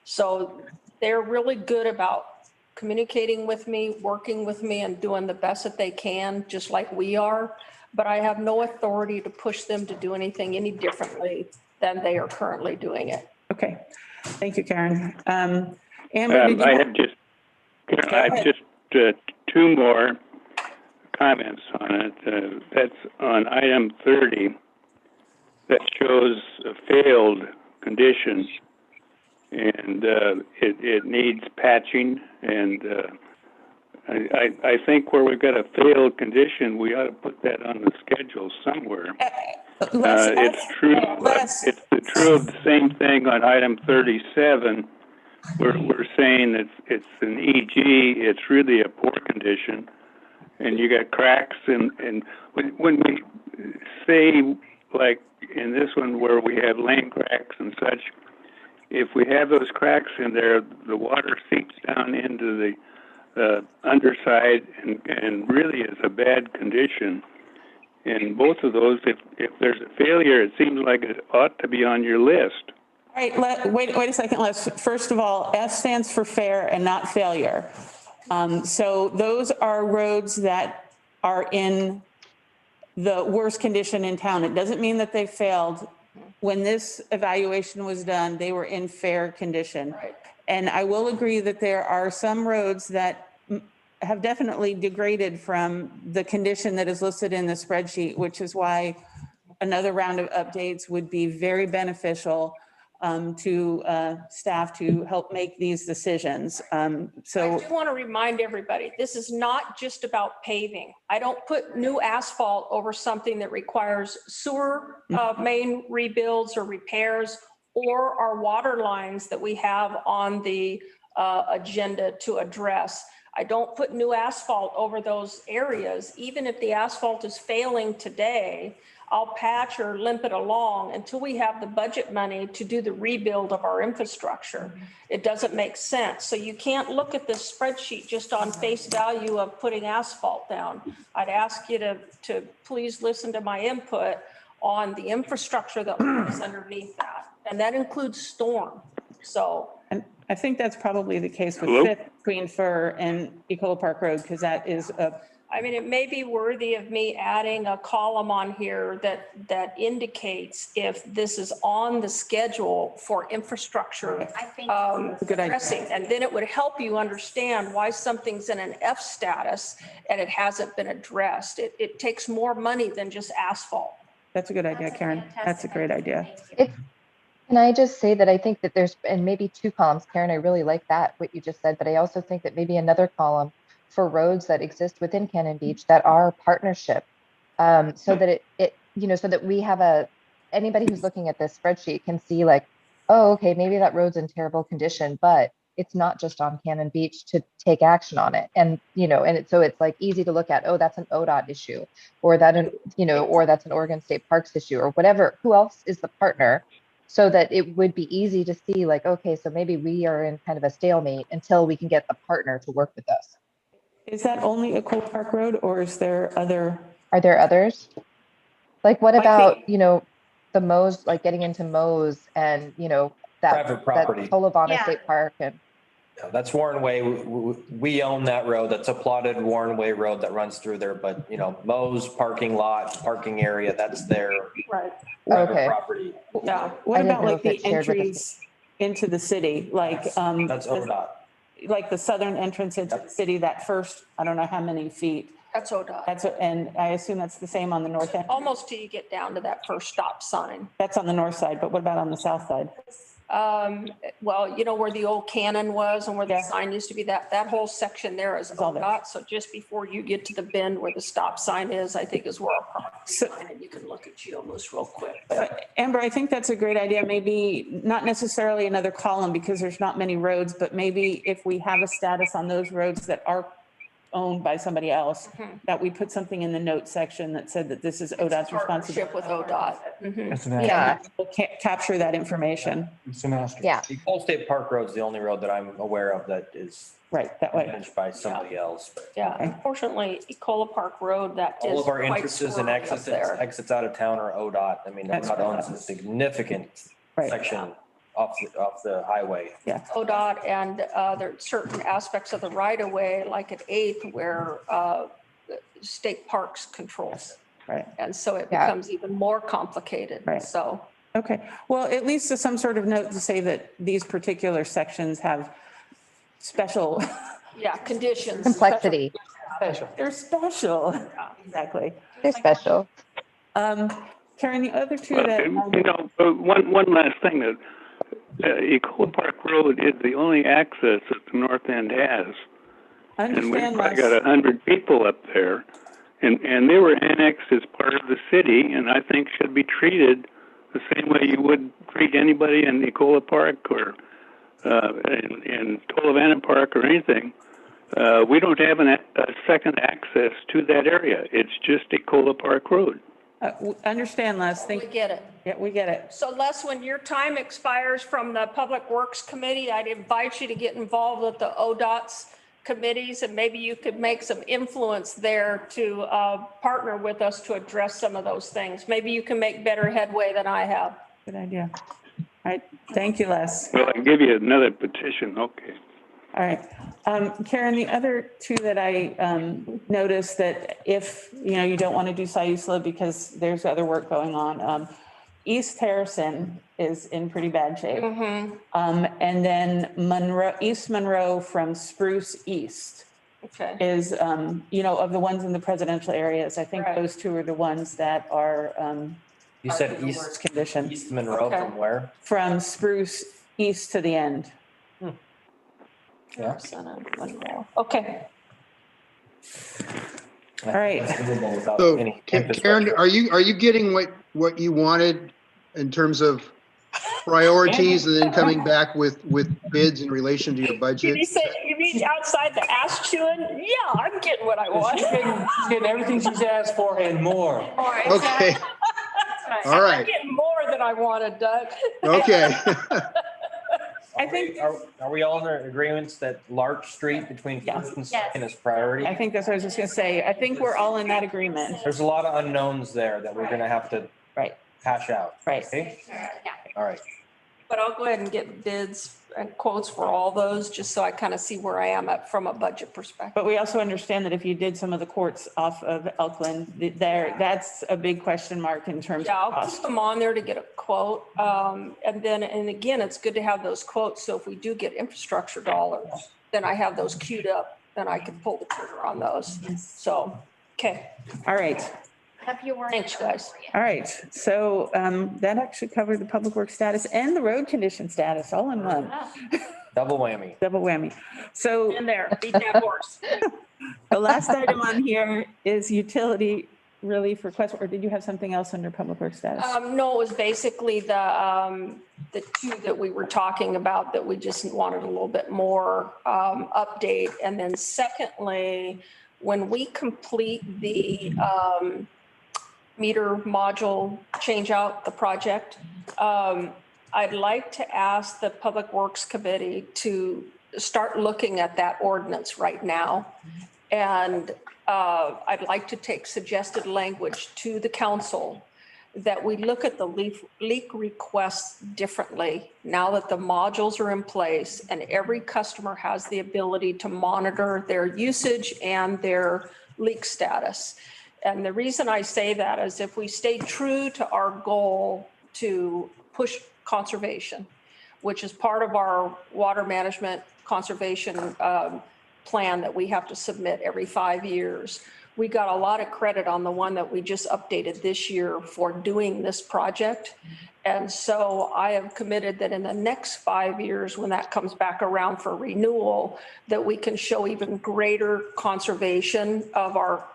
So they're really good about communicating with me, working with me, and doing the best that they can, just like we are. But I have no authority to push them to do anything any differently than they are currently doing it. Okay. Thank you, Karen. Amber, did you? I have just, two more comments on it. That's on item 30. That shows a failed condition, and it needs patching. And I think where we've got a failed condition, we ought to put that on the schedule somewhere. It's true. It's true of the same thing on item 37. We're saying that it's an EG. It's really a poor condition, and you got cracks. And when we say, like in this one where we have lane cracks and such, if we have those cracks in there, the water seeps down into the underside and really is a bad condition. In both of those, if there's a failure, it seems like it ought to be on your list. All right, wait a second, Les. First of all, F stands for fair and not failure. So those are roads that are in the worst condition in town. It doesn't mean that they failed. When this evaluation was done, they were in fair condition. Right. And I will agree that there are some roads that have definitely degraded from the condition that is listed in the spreadsheet, which is why another round of updates would be very beneficial to staff to help make these decisions. I do want to remind everybody, this is not just about paving. I don't put new asphalt over something that requires sewer main rebuilds or repairs, or our water lines that we have on the agenda to address. I don't put new asphalt over those areas. Even if the asphalt is failing today, I'll patch or limp it along until we have the budget money to do the rebuild of our infrastructure. It doesn't make sense. So you can't look at this spreadsheet just on face value of putting asphalt down. I'd ask you to please listen to my input on the infrastructure that lies underneath that. And that includes storm. So. And I think that's probably the case with Hello? Fifth, Queen Fir, and Ecola Park Road, because that is a. I mean, it may be worthy of me adding a column on here that indicates if this is on the schedule for infrastructure. I think a good idea. Addressing, and then it would help you understand why something's in an F status and it hasn't been addressed. It takes more money than just asphalt. That's a good idea, Karen. That's a great idea. Can I just say that I think that there's, and maybe two columns, Karen, I really like that, what you just said, but I also think that maybe another column for roads that exist within Cannon Beach that are partnership, so that so that we have anybody who's looking at this spreadsheet can see like, oh, okay, maybe that road's in terrible condition, but it's not just on Cannon Beach to take action on it. And, so it's like easy to look at, oh, that's an ODOT issue, or that, or that's an Oregon State Parks issue, or whatever, who else is the partner, so that it would be easy to see like, okay, so maybe we are in kind of a stalemate until we can get the partner to work with us. Is that only Ecola Park Road, or is there other? Are there others? Like what about, the Mo's, like getting into Mo's and, that Private property. Tolovana Yeah. State Park and. That's Warren Way. We own that road. That's a plotted Warren Way road that runs through there. But, Mo's parking lot, parking area, that's their Right. private Okay. property. Yeah. What I didn't about know like if it the shared with us. entries into the city, like That's ODOT. like the southern entrance into the city, that first, I don't know how many feet. That's ODOT. And I assume that's the same on the north end. Almost till you get down to that first stop sign. That's on the north side, but what about on the south side? Well, where the old cannon was and where the Yeah. sign used to be, that whole section there is all there. ODOT. So just before you get to the bend where the stop sign is, I think is where our property So- line, and you can look at Geomos real quick. Amber, I think that's a great idea. Maybe not necessarily another column because there's not many roads, but maybe if we have a status on those roads that are owned by somebody else, that we put something in the notes section that said that this is ODOT's responsibility. Partnership with ODOT. Mhm. It's an asterisk. Yeah, We'll capture that information. It's an asterisk. yeah. The Old State Park Road's the only road that I'm aware of that is Right, that way. managed by somebody else. Yeah, Okay. unfortunately, Ecola Park Road, that is All of our quite entrances and squirrely up there. exits out of town are ODOT. I mean, That's ODOT owns right. a significant Right. section off the highway. ODOT, and there are certain aspects of the right of way, like at 8th, where state parks controls. Right. And so it Yeah. becomes even more complicated. Right. So, Okay, well, at least some sort of note to say that these particular sections have special, Yeah, conditions. Complexity. they're special. Exactly. They're special. Karen, the other two Well, that, one last thing, that Ecola Park Road is the only access that the north end has. I And we've understand, probably Les. got 100 people up there. And they were annexed as part of the city, and I think should be treated the same way you would treat anybody in Ecola Park or in Tolovana Park or anything. We don't have a second access to that area. It's just Ecola Park Road. Understand, Les. We get it. Yeah, we get it. So Les, when your time expires from the Public Works Committee, I'd invite you to get involved with the ODOT's committees, and maybe you could make some influence there to partner with us to address some of those things. Maybe you can make better headway than I have. Good idea. All right, thank you, Les. Well, I'll give you another petition, okay. All right. Karen, the other two that I noticed that if, you don't want to do Siusla because there's other work going on, East Harrison is in pretty bad shape. And then East Monroe from Spruce East Okay. is, of the ones in the presidential areas, I think Right. those two are the ones that are You said in the East, worst condition. East Monroe Okay. from where? From Spruce East to the end. Yeah. Okay. All right. Without So any Karen, infrastructure. are you getting what you wanted in terms of priorities and then coming back with bids in relation to your budget? You mean outside the ass chewing? Yeah, I'm getting what I want. She's getting everything she's asked for and more. Okay, all right, I'm getting more than I wanted, Doug. okay. I think, Are we all in agreements that Larch Street between Yeah. First and Second is priority? I think that's what I was just gonna say. I think we're all in that agreement. There's a lot of unknowns there that we're gonna have to Right, hash out. right. Okay? All right. But I'll go ahead and get bids and quotes for all those, just so I kind of see where I am at from a budget perspective. But we also understand that if you did some of the courts off of Elkland, that's a big question mark in terms of Yeah, I'll cost. put them on there to get a quote. And again, it's good to have those quotes. So if we do get infrastructure dollars, then I have those queued up, then I can pull the trigger on those. So, okay, All right, Have your word. thanks, guys. all right. So that actually covered the public works status and the road condition status all in one, Double whammy. double whammy. So In there, beat that horse. the last item on here is utility relief request, or did you have something else under public works status? No, it was basically the two that we were talking about that we just wanted a little bit more update. And then secondly, when we complete the meter module change out, the project, I'd like to ask the Public Works Committee to start looking at that ordinance right now. And I'd like to take suggested language to the council that we look at the leak requests differently now that the modules are in place and every customer has the ability to monitor their usage and their leak status. And the reason I say that is if we stay true to our goal to push conservation, which is part of our water management conservation plan that we have to submit every 5 years. We got a lot of credit on the one that we just updated this year for doing this project. And so I have committed that in the next 5 years, when that comes back around for renewal, that we can show even greater conservation of our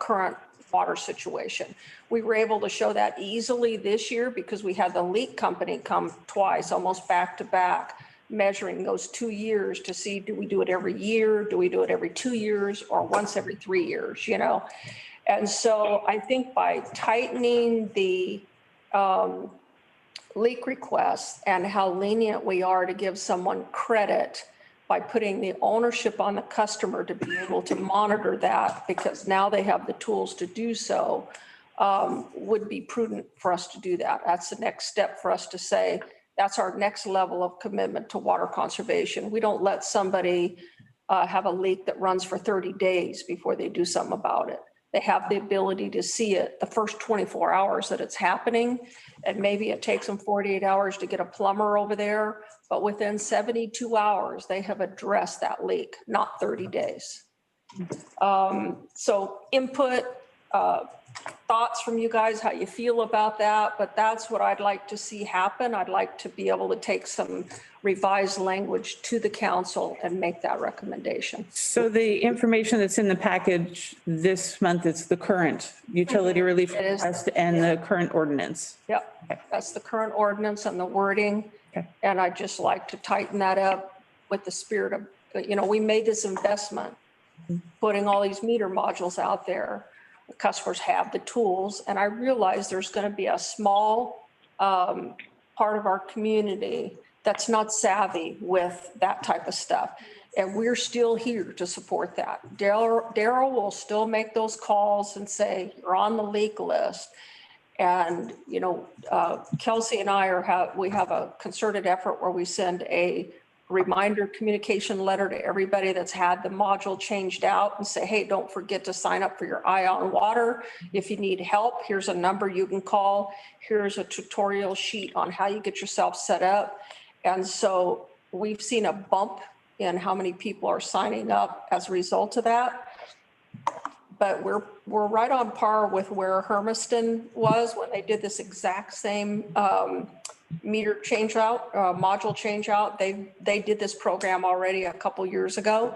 current water situation. We were able to show that easily this year because we had the leak company come twice, almost back to back, measuring those 2 years to see, do we do it every year? Do we do it every 2 years or once every 3 years, And so I think by tightening the leak requests and how lenient we are to give someone credit by putting the ownership on the customer to be able to monitor that, because now they have the tools to do so, would be prudent for us to do that. That's the next step for us to say, that's our next level of commitment to water conservation. We don't let somebody have a leak that runs for 30 days before they do something about it. They have the ability to see it the first 24 hours that it's happening. And maybe it takes them 48 hours to get a plumber over there, but within 72 hours, they have addressed that leak, not 30 days. So input, thoughts from you guys, how you feel about that, but that's what I'd like to see happen. I'd like to be able to take some revised language to the council and make that recommendation. So the information that's in the package this month is the current utility relief It is. request and the current ordinance. Yep, that's the current ordinance and the wording. Okay. And I'd just like to tighten that up with the spirit of, you know, we made this investment, putting all these meter modules out there. The customers have the tools, and I realize there's going to be a small part of our community that's not savvy with that type of stuff. And we're still here to support that. Daryl will still make those calls and say, you're on the leak list. And, you know, Kelsey and I we have a concerted effort where we send a reminder communication letter to everybody that's had the module changed out and say, hey, don't forget to sign up for your ion water. If you need help, here's a number you can call. Here's a tutorial sheet on how you get yourself set up. And so we've seen a bump in how many people are signing up as a result of that. But we're right on par with where Hermiston was when they did this exact same meter change out, module change out. They did this program already a couple years ago,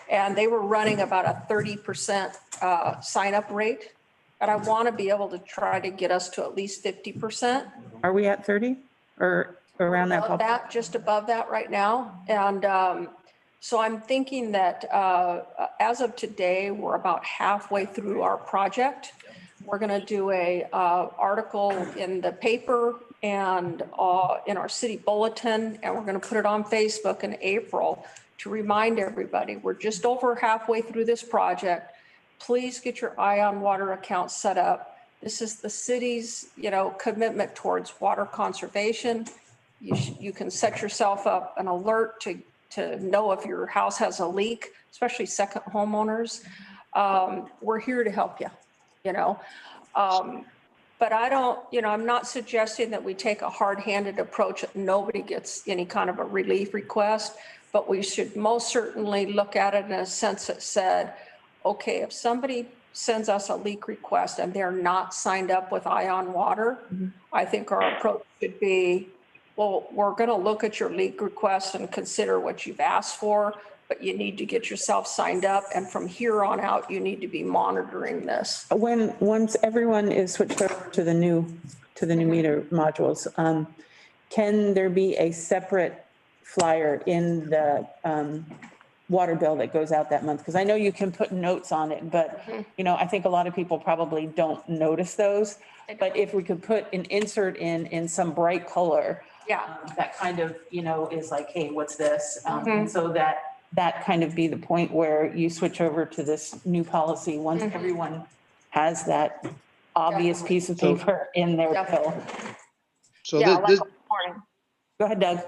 and they were running about a 30% sign up rate. And I want to be able to try to get us to at least 50%. Are we at 30 or around that? Above that, just above that right now. And so I'm thinking that as of today, we're about halfway through our project. We're going to do a article in the paper and in our city bulletin, and we're going to put it on Facebook in April to remind everybody, we're just over halfway through this project. Please get your ion water account set up. This is the city's, you know, commitment towards water conservation. You can set yourself up an alert to know if your house has a leak, especially second homeowners. We're here to help you, you know. But I don't, you know, I'm not suggesting that we take a hard-handed approach that nobody gets any kind of a relief request, but we should most certainly look at it in a sense that said, okay, if somebody sends us a leak request and they're not signed up with ion water, I think our approach should be, well, we're going to look at your leak request and consider what you've asked for, but you need to get yourself signed up. And from here on out, you need to be monitoring this. Once everyone is switched over to the new meter modules, can there be a separate flyer in the water bill that goes out that month? Because I know you can put notes on it, but you know, I think a lot of people probably don't notice those. But if we could put an insert in some bright color, that kind of, you know, is like, hey, what's this? And so that kind of be the point where you switch over to this new policy once everyone has that obvious piece of paper in their bill. So Like Go ahead, Doug.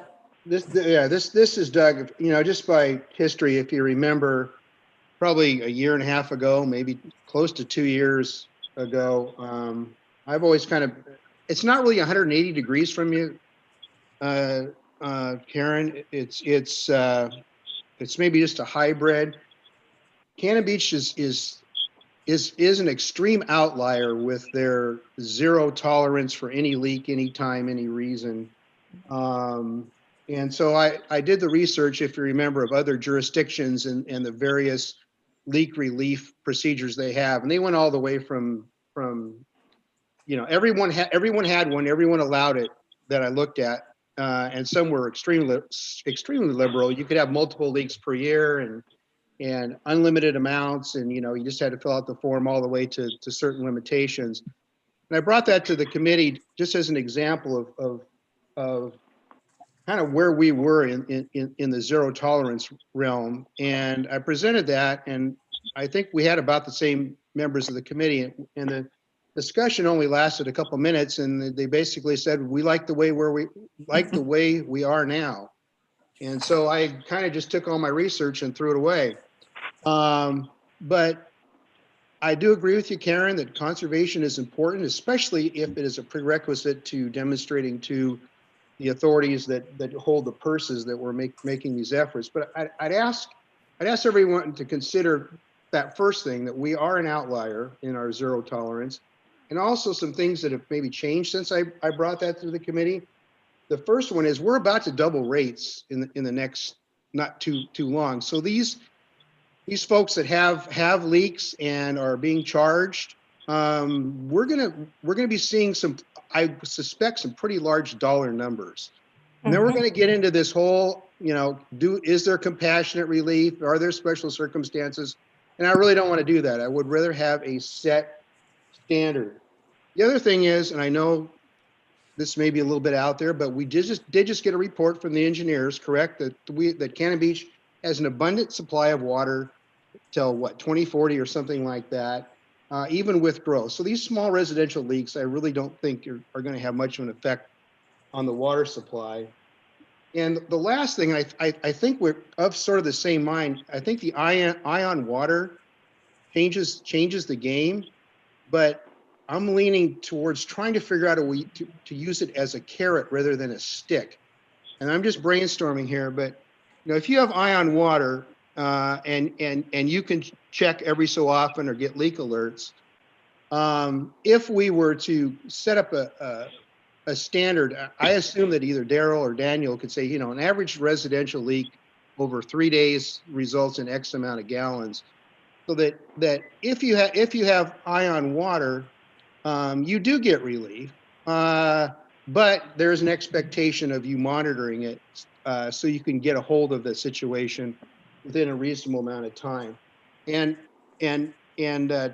this is Doug. You know, just by history, if you remember, probably a year and a half ago, maybe close to 2 years ago, I've always kind of, it's not really 180 degrees from you, Karen. It's maybe just a hybrid. Cannon Beach is an extreme outlier with their zero tolerance for any leak, anytime, any reason. And so I did the research, if you remember, of other jurisdictions and the various leak relief procedures they have. And they went all the way from you know, everyone had one, everyone allowed it that I looked at. And some were extremely liberal. You could have multiple leaks per year and unlimited amounts. And, you know, you just had to fill out the form all the way to certain limitations. And I brought that to the committee just as an example of kind of where we were in the zero tolerance realm. And I presented that, and I think we had about the same members of the committee, and the discussion only lasted a couple minutes, and they basically said, we like the way we are now. And so I kind of just took all my research and threw it away. But I do agree with you, Karen, that conservation is important, especially if it is a prerequisite to demonstrating to the authorities that hold the purses that we're making these efforts. But I'd ask everyone to consider that first thing, that we are an outlier in our zero tolerance, and also some things that have maybe changed since I brought that to the committee. The first one is we're about to double rates in the next not too long. So these folks that have leaks and are being charged, we're gonna be seeing some, I suspect, some pretty large dollar numbers. And then we're going to get into this whole, is there compassionate relief? Are there special circumstances? And I really don't want to do that. I would rather have a set standard. The other thing is, and I know this may be a little bit out there, but we did just get a report from the engineers, correct? That Cannon Beach has an abundant supply of water till 2040 or something like that, even with growth. So these small residential leaks, I really don't think are going to have much of an effect on the water supply. And the last thing, I think we're of sort of the same mind. I think the ion water changes the game, but I'm leaning towards trying to figure out a way to use it as a carrot rather than a stick. And I'm just brainstorming here, but if you have ion water and you can check every so often or get leak alerts, if we were to set up a standard, I assume that either Daryl or Daniel could say, an average residential leak over 3 days results in X amount of gallons. So that if you have ion water, you do get relief, but there's an expectation of you monitoring it so you can get a hold of the situation within a reasonable amount of time. And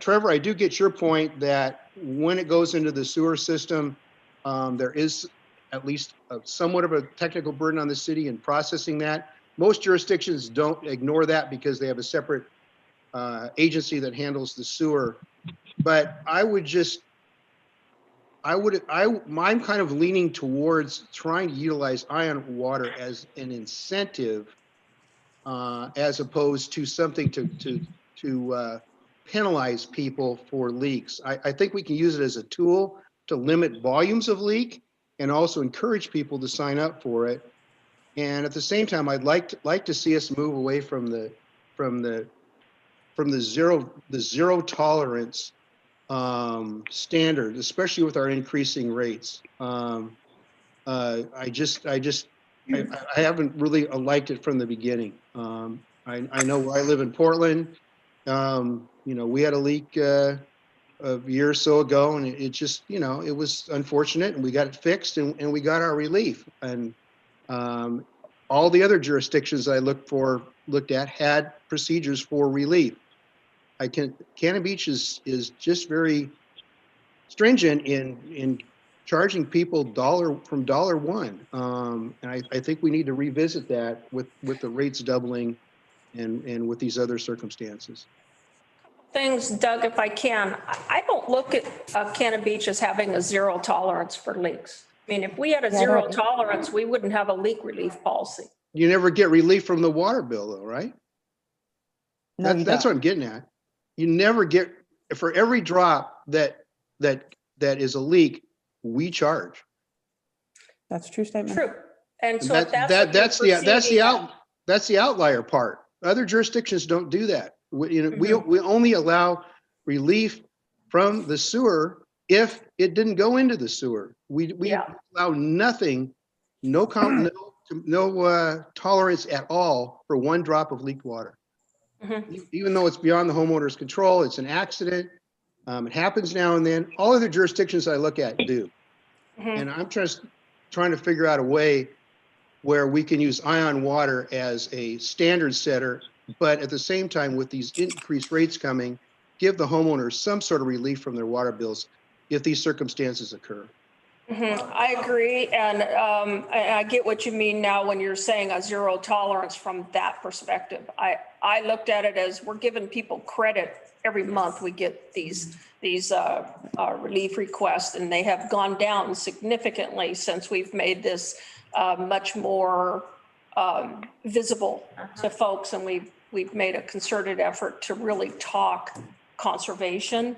Trevor, I do get your point that when it goes into the sewer system, there is at least somewhat of a technical burden on the city in processing that. Most jurisdictions don't ignore that because they have a separate agency that handles the sewer. But I'm kind of leaning towards trying to utilize ion water as an incentive, as opposed to something to penalize people for leaks. I think we can use it as a tool to limit volumes of leak and also encourage people to sign up for it. And at the same time, I'd like to see us move away from the zero tolerance standard, especially with our increasing rates. I haven't really liked it from the beginning. I know where I live in Portland. We had a leak a year or so ago, and it just, it was unfortunate, and we got it fixed, and we got our relief. And all the other jurisdictions I looked at had procedures for relief. Cannon Beach is just very stringent in charging people from $1. And I think we need to revisit that with the rates doubling and with these other circumstances. Things, Doug, if I can, I don't look at Cannon Beach as having a zero tolerance for leaks. I mean, if we had a zero tolerance, we wouldn't have a leak relief policy. You never get relief from the water bill though, right? No, That's what I'm getting at. You never get, for every drop that is a leak, we charge. That's a true statement. True. And so that's the outlier part. Other jurisdictions don't do that. We only allow relief from the sewer if it didn't go into the sewer. We allow nothing, no tolerance at all for one drop of leaked water. Even though it's beyond the homeowner's control, it's an accident. It happens now and then. All other jurisdictions I look at do. And I'm just trying to figure out a way where we can use ion water as a standard setter, but at the same time, with these increased rates coming, give the homeowners some sort of relief from their water bills if these circumstances occur. I agree. And I get what you mean now when you're saying a zero tolerance from that perspective. I looked at it as we're giving people credit every month. We get these relief requests, and they have gone down significantly since we've made this much more visible to folks. And we've made a concerted effort to really talk conservation.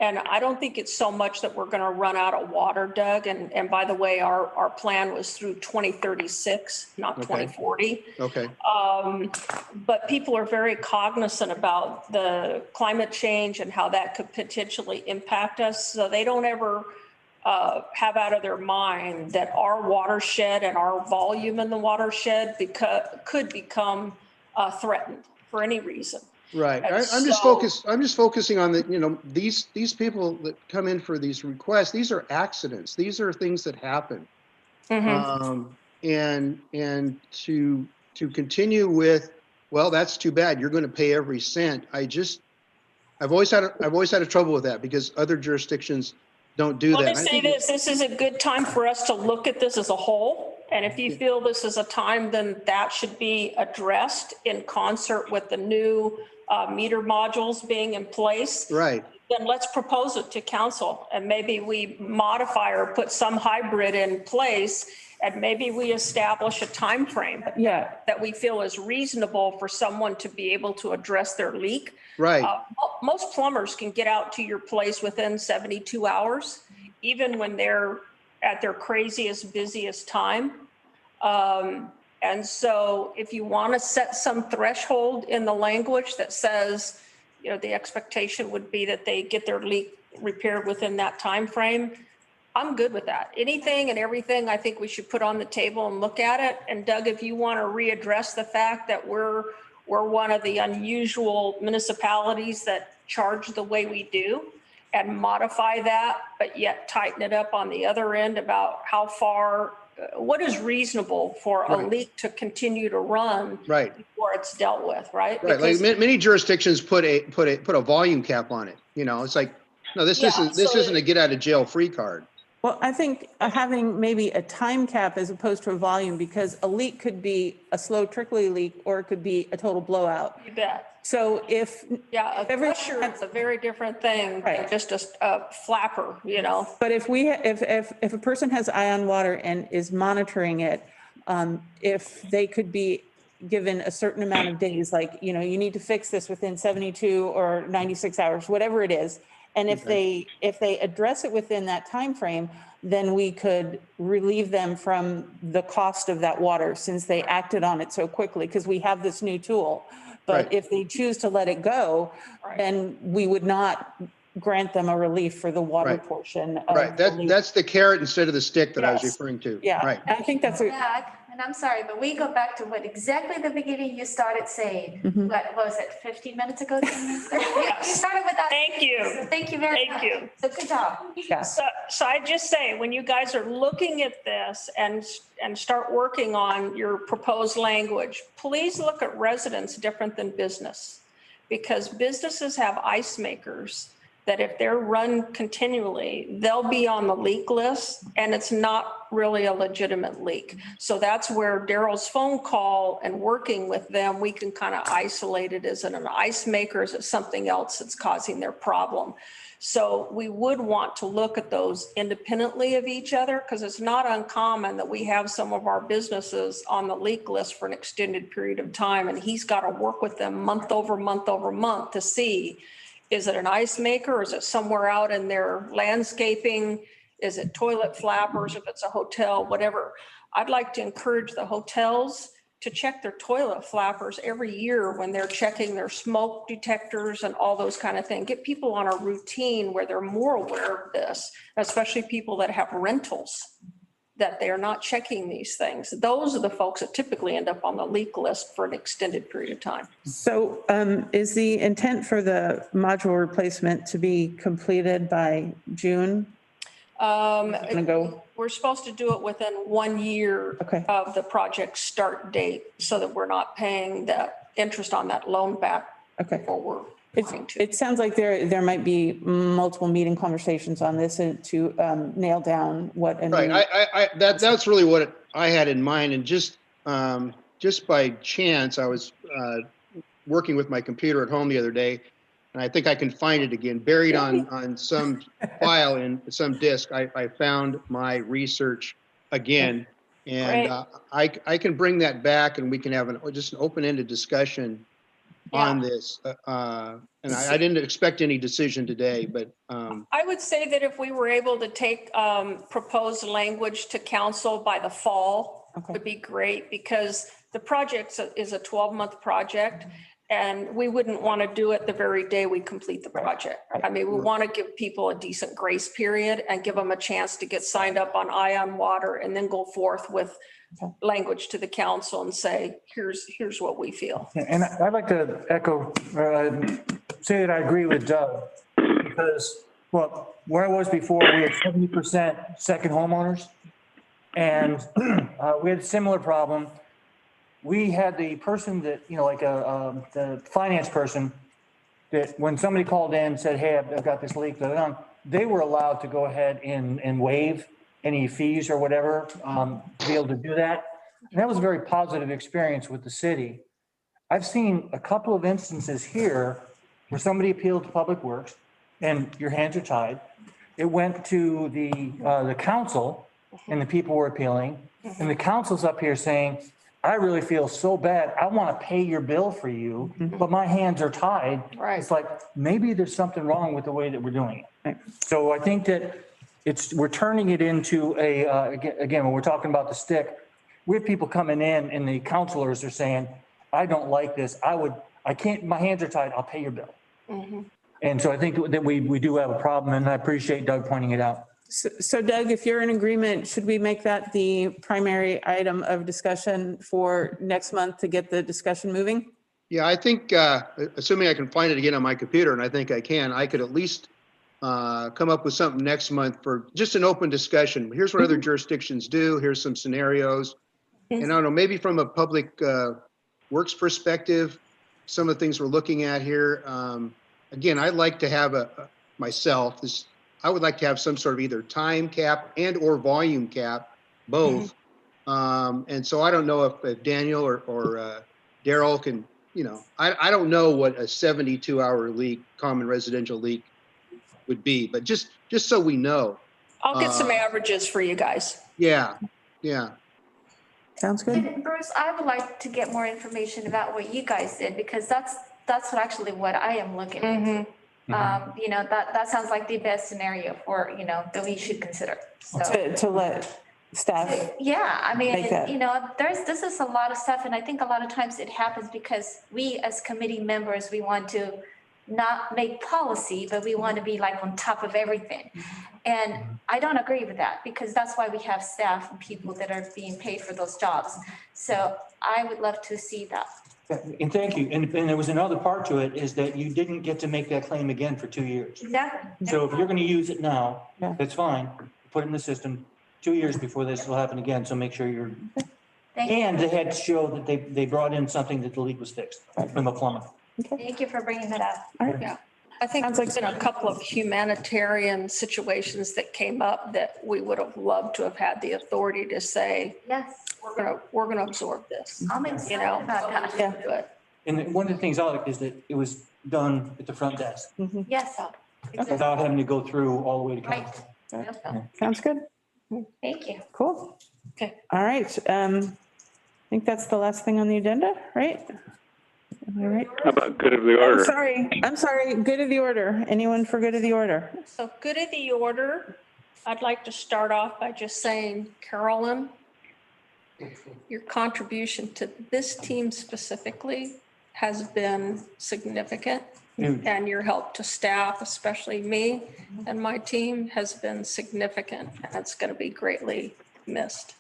And I don't think it's so much that we're going to run out of water, Doug. And by the way, our plan was through 2036, not Okay. 2040. Okay. But people are very cognizant about the climate change and how that could potentially impact us. So they don't ever have out of their mind that our watershed and our volume in the watershed could become threatened for any reason. Right. And I'm just so- focusing on the, these people that come in for these requests, these are accidents. These are things that happen. And to continue with, well, that's too bad. You're going to pay every cent. I've always had a trouble with that because other jurisdictions don't do that. Let me say this, this is a good time for us to look at this as a whole. And if you feel this is a time, then that should be addressed in concert with the new meter modules being in place. Right. Then let's propose it to council and maybe we modify or put some hybrid in place. And maybe we establish a time frame that we feel is reasonable for someone to be able to address their leak. Right. Most plumbers can get out to your place within 72 hours, even when they're at their craziest, busiest time. And so if you want to set some threshold in the language that says, the expectation would be that they get their leak repaired within that time frame, I'm good with that. Anything and everything I think we should put on the table and look at it. And Doug, if you want to readdress the fact that we're one of the unusual municipalities that charge the way we do and modify that, but yet tighten it up on the other end about how far, what is reasonable for a leak to continue to run before it's dealt with, right? Right. Because, like many jurisdictions put a volume cap on it. It's like, no, this isn't a get out of jail free card. Well, I think having maybe a time cap as opposed to a volume, because a leak could be a slow trickly leak or it could be a total blowout. you bet. So if A pressure is a very different thing than just a flapper, But if a person has eye on water and is monitoring it, if they could be given a certain amount of days, like, you need to fix this within 72 or 96 hours, whatever it is. And if they address it within that time frame, then we could relieve them from the cost of that water since they acted on it so quickly because we have this new tool. But if they choose to let it go, then we would not grant them a relief for the water portion. Of That's the carrot instead of the stick that I was referring to. Yeah. Right. I think that's And I'm sorry, but we go back to what exactly the beginning you started saying. What was it, 15 minutes ago? You started with that. Thank you. So thank you very much. Thank you. So good job. So I just say, when you guys are looking at this and start working on your proposed language, please look at residents different than business, because businesses have ice makers that if they're run continually, they'll be on the leak list and it's not really a legitimate leak. So that's where Daryl's phone call and working with them, we can kind of isolate it. Is it an ice maker? Is it something else that's causing their problem? So we would want to look at those independently of each other, because it's not uncommon that we have some of our businesses on the leak list for an extended period of time, and he's got to work with them month over month over month to see, is it an ice maker? Or is it somewhere out in their landscaping? Is it toilet flappers? If it's a hotel, whatever. I'd like to encourage the hotels to check their toilet flappers every year when they're checking their smoke detectors and all those kind of things. Get people on a routine where they're more aware of this, especially people that have rentals, that they are not checking these things. Those are the folks that typically end up on the leak list for an extended period of time. So is the intent for the module replacement to be completed by June? We're supposed to do it within 1 year of the project start date so that we're not paying the interest on that loan back before we're going to. It sounds like there might be multiple meeting conversations on this to nail down what. That's really what I had in mind. And just by chance, I was working with my computer at home the other day, and I think I can find it again, buried on some file in some disk. I found my research again, and I can bring that back, and we can have just an open-ended discussion on this. And I didn't expect any decision today, but I would say that if we were able to take proposed language to council by the fall, Okay. would be great, because the project is a 12-month project, and we wouldn't want to do it the very day we complete the project. I mean, we want to give people a decent grace period and give them a chance to get signed up on Ion Water, and then go forth with language to the council and say, here's what we feel. And I'd like to echo, say that I agree with Doug, because, well, where I was before, we had 70% second homeowners, and we had a similar problem. We had the person that, like the finance person, that when somebody called in and said, hey, I've got this leak, they were allowed to go ahead and waive any fees or whatever, to be able to do that. And that was a very positive experience with the city. I've seen a couple of instances here where somebody appealed to Public Works and your hands are tied. It went to the council and the people were appealing, and the council's up here saying, I really feel so bad. I want to pay your bill for you, but my hands are tied. Right. It's like, maybe there's something wrong with the way that we're doing it. So I think that we're turning it into again, when we're talking about the stick, we have people coming in and the counselors are saying, I don't like this. I can't, my hands are tied. I'll pay your bill. And so I think that we do have a problem, and I appreciate Doug pointing it out. So Doug, if you're in agreement, should we make that the primary item of discussion for next month to get the discussion moving? yeah, I think, assuming I can find it again on my computer, and I think I can, I could at least come up with something next month for just an open discussion. Here's what other jurisdictions do. Here's some scenarios. And I don't know, maybe from a public works perspective, some of the things we're looking at here. Again, I'd like to have I would like to have some sort of either time cap and or volume cap, both. And so I don't know if Daniel or Daryl can, I don't know what a 72-hour leak, common residential leak would be, but just so we know. I'll get some averages for you guys. Yeah. Sounds good. And Bruce, I would like to get more information about what you guys did, because that's actually what I am looking at. That sounds like the best scenario for, that we should consider. So, To let staff. yeah, I mean, Make that. this is a lot of stuff, and I think a lot of times it happens because we as committee members, we want to not make policy, but we want to be like on top of everything. And I don't agree with that, because that's why we have staff and people that are being paid for those jobs. So I would love to see that. And thank you. And there was another part to it, is that you didn't get to make that claim again for 2 years. Exactly. So if you're going to use it now, Yeah. that's fine. Put it in the system 2 years before this will happen again. So make sure you're, Thank you. and they had to show that they brought in something that the leak was fixed from a plumber. Thank you for bringing that up. Yeah. I think Sounds like- there's been a couple of humanitarian situations that came up that we would have loved to have had the authority to say, Yes, we're gonna absorb this. I'm excited You know, about that. Yeah. do it. And one of the things I like is that it was done at the front desk Yes. Exactly. without having to go through all the way to council. Yep. Sounds good. Thank you. Cool. Okay. All right. I think that's the last thing on the agenda, right? Am I right? How about good of the order? I'm sorry. Good of the order. Anyone for good of the order? So good of the order, I'd like to start off by just saying, Carolyn, your contribution to this team specifically has been significant. Huge. And your help to staff, especially me and my team, has been significant. And it's going to be greatly missed.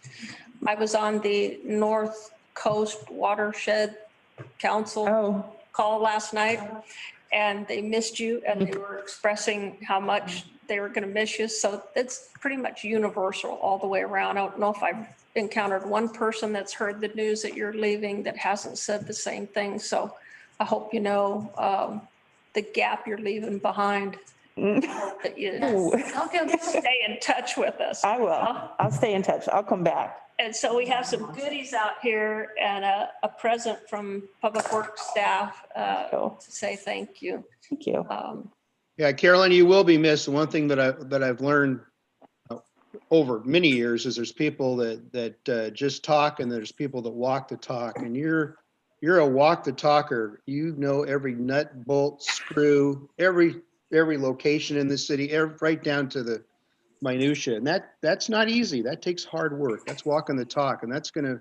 I was on the North Coast Watershed Council Oh, call last night, and they missed you, and they were expressing how much they were going to miss you. So it's pretty much universal all the way around. I don't know if I've encountered one person that's heard the news that you're leaving that hasn't said the same thing. So I hope you know the gap you're leaving behind. That you Okay. stay in touch with us. I will. I'll stay in touch. I'll come back. And so we have some goodies out here and a present from Public Works staff to say thank you. Thank you. Yeah, Carolyn, you will be missed. The one thing that I've learned over many years is there's people that just talk, and there's people that walk the talk, and you're you're a walk the talker. You know every nut, bolt, screw, every location in the city, right down to the minutia. And that's not easy. That takes hard work. That's walking the talk, and that's gonna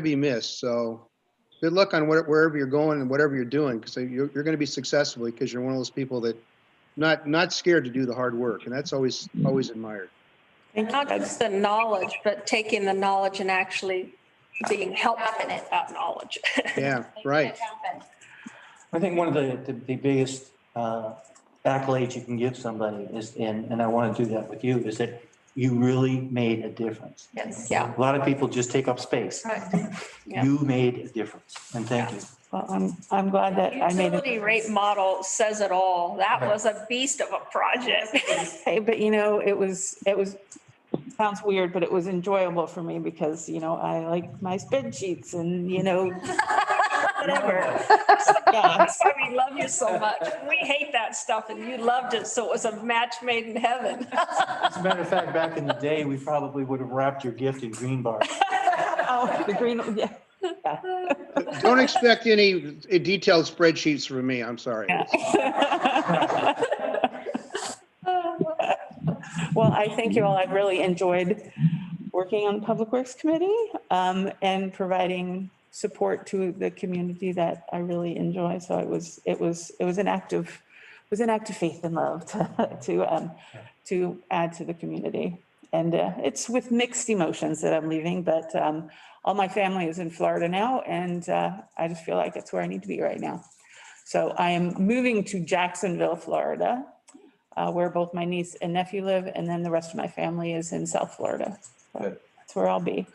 be missed. So good luck on wherever you're going and whatever you're doing, because you're going to be successful because you're one of those people that not scared to do the hard work, and that's always admired. Not just the knowledge, but taking the knowledge and actually being helpful with that knowledge. Yeah, right. I think one of the biggest accolades you can give somebody is, and I want to do that with you, is that you really made a difference. Yes. Yeah. A lot of people just take up space. Right. Yeah. You made a difference, and thank you. Well, I'm glad that I made Utility it. rate model says it all. That was a beast of a project. Hey, but it was, sounds weird, but it was enjoyable for me because, I like my spreadsheets and, whatever. Yeah. That's why we love you so much. We hate that stuff and you loved it. So it was a match made in heaven. As a matter of fact, back in the day, we probably would have wrapped your gift in green bars. Oh, the green, yeah. Don't expect any detailed spreadsheets from me. I'm sorry. Well, I thank you all. I've really enjoyed working on the Public Works Committee and providing support to the community that I really enjoy. So it was an act of faith and love to add to the community. And it's with mixed emotions that I'm leaving, but all my family is in Florida now, and I just feel like it's where I need to be right now. So I am moving to Jacksonville, Florida, where both my niece and nephew live, and then the rest of my family is in South Florida. So that's where I'll be.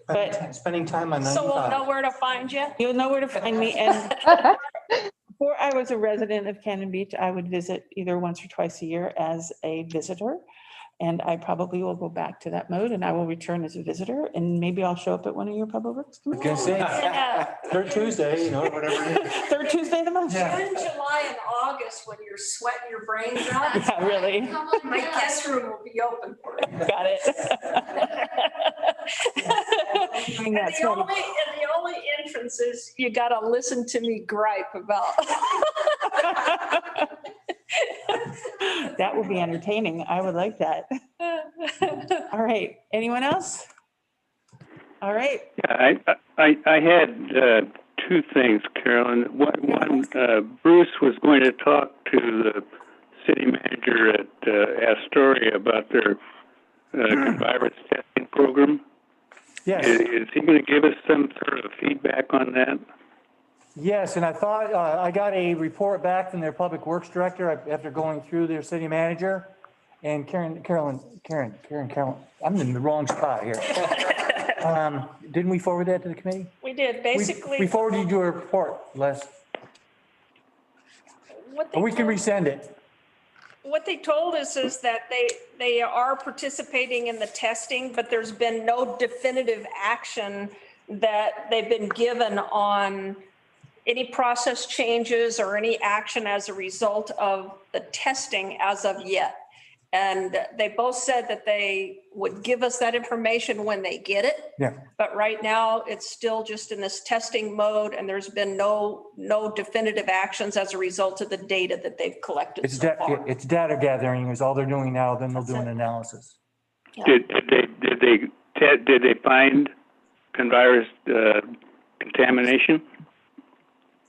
But Spending time on 95. So we'll know where to find you. you'll know where to find me. And before I was a resident of Cannon Beach, I would visit either once or twice a year as a visitor. And I probably will go back to that mode and I will return as a visitor and maybe I'll show up at one of your Public Works I was gonna say, third Tuesday, whatever it is. third Tuesday of the month. Yeah. June, July, and August, when you're sweating your brains out, Yeah, really. my guest room will be open for you. Got it. Doing that, so- And the only entrance is you gotta listen to me gripe about. That will be entertaining. I would like that. All right. Anyone else? All right. Yeah, I had two things, Carolyn. One, Bruce was going to talk to the city manager at Astoria about their virus testing program. Yes. Is he going to give us some sort of feedback on that? Yes, and I thought, I got a report back from their public works director after going through their city manager. And Carolyn, I'm in the wrong spot here. Didn't we forward that to the committee? We did, basically. We forwarded you a report, Les. Or we can resend it. What they told us is that they are participating in the testing, but there's been no definitive action that they've been given on any process changes or any action as a result of the testing as of yet. And they both said that they would give us that information when they get it. Yeah. But right now, it's still just in this testing mode, and there's been no definitive actions as a result of the data that they've collected It's so far. it's data gathering is all they're doing now, then they'll do an analysis. Did they find virus contamination?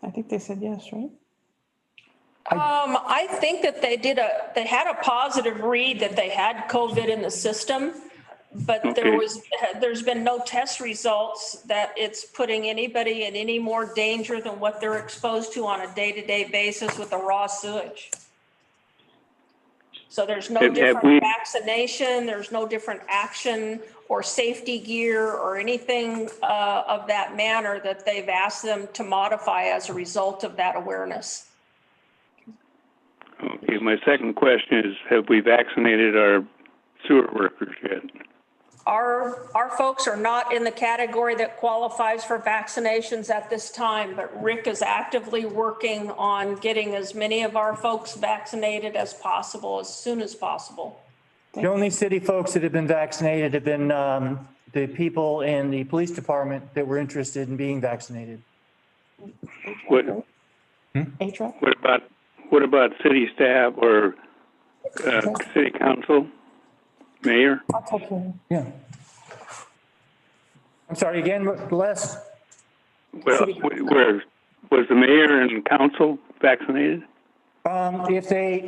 I think they said yes, right? I think that they had a positive read that they had COVID in the system, but Okay. there's been no test results that it's putting anybody in any more danger than what they're exposed to on a day-to-day basis with the raw sewage. So there's no Have we- different vaccination, there's no different action or safety gear or anything of that manner that they've asked them to modify as a result of that awareness. Okay, my second question is, have we vaccinated our sewer workers yet? Our folks are not in the category that qualifies for vaccinations at this time, but Rick is actively working on getting as many of our folks vaccinated as possible, as soon as possible. The only city folks that have been vaccinated have been the people in the police department that were interested in being vaccinated. What, what about city staff or city council, mayor? Yeah. I'm sorry, again, Les? Well, where, was the mayor and council vaccinated? If they,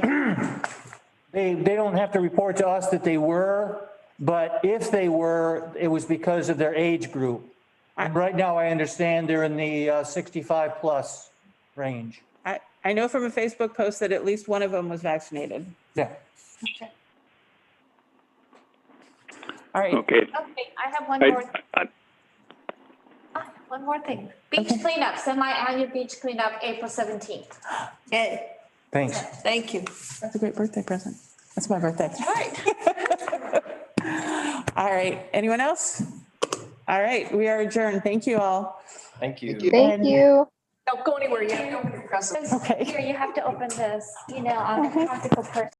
they don't have to report to us that they were, but if they were, it was because of their age group. And right now, I understand they're in the 65 plus range. I know from a Facebook post that at least one of them was vaccinated. Yeah. All right. Okay. Okay, I have one more. I- One more thing. Beach cleanup, semi-annual beach cleanup, April 17th. Yay, Thanks. thank you. That's a great birthday present. That's my birthday. Right. All right. Anyone else? All right. We are adjourned. Thank you all. Thank you. Thank you. Don't go anywhere yet. Don't be aggressive. Okay. Here, you have to open this, on a practical person.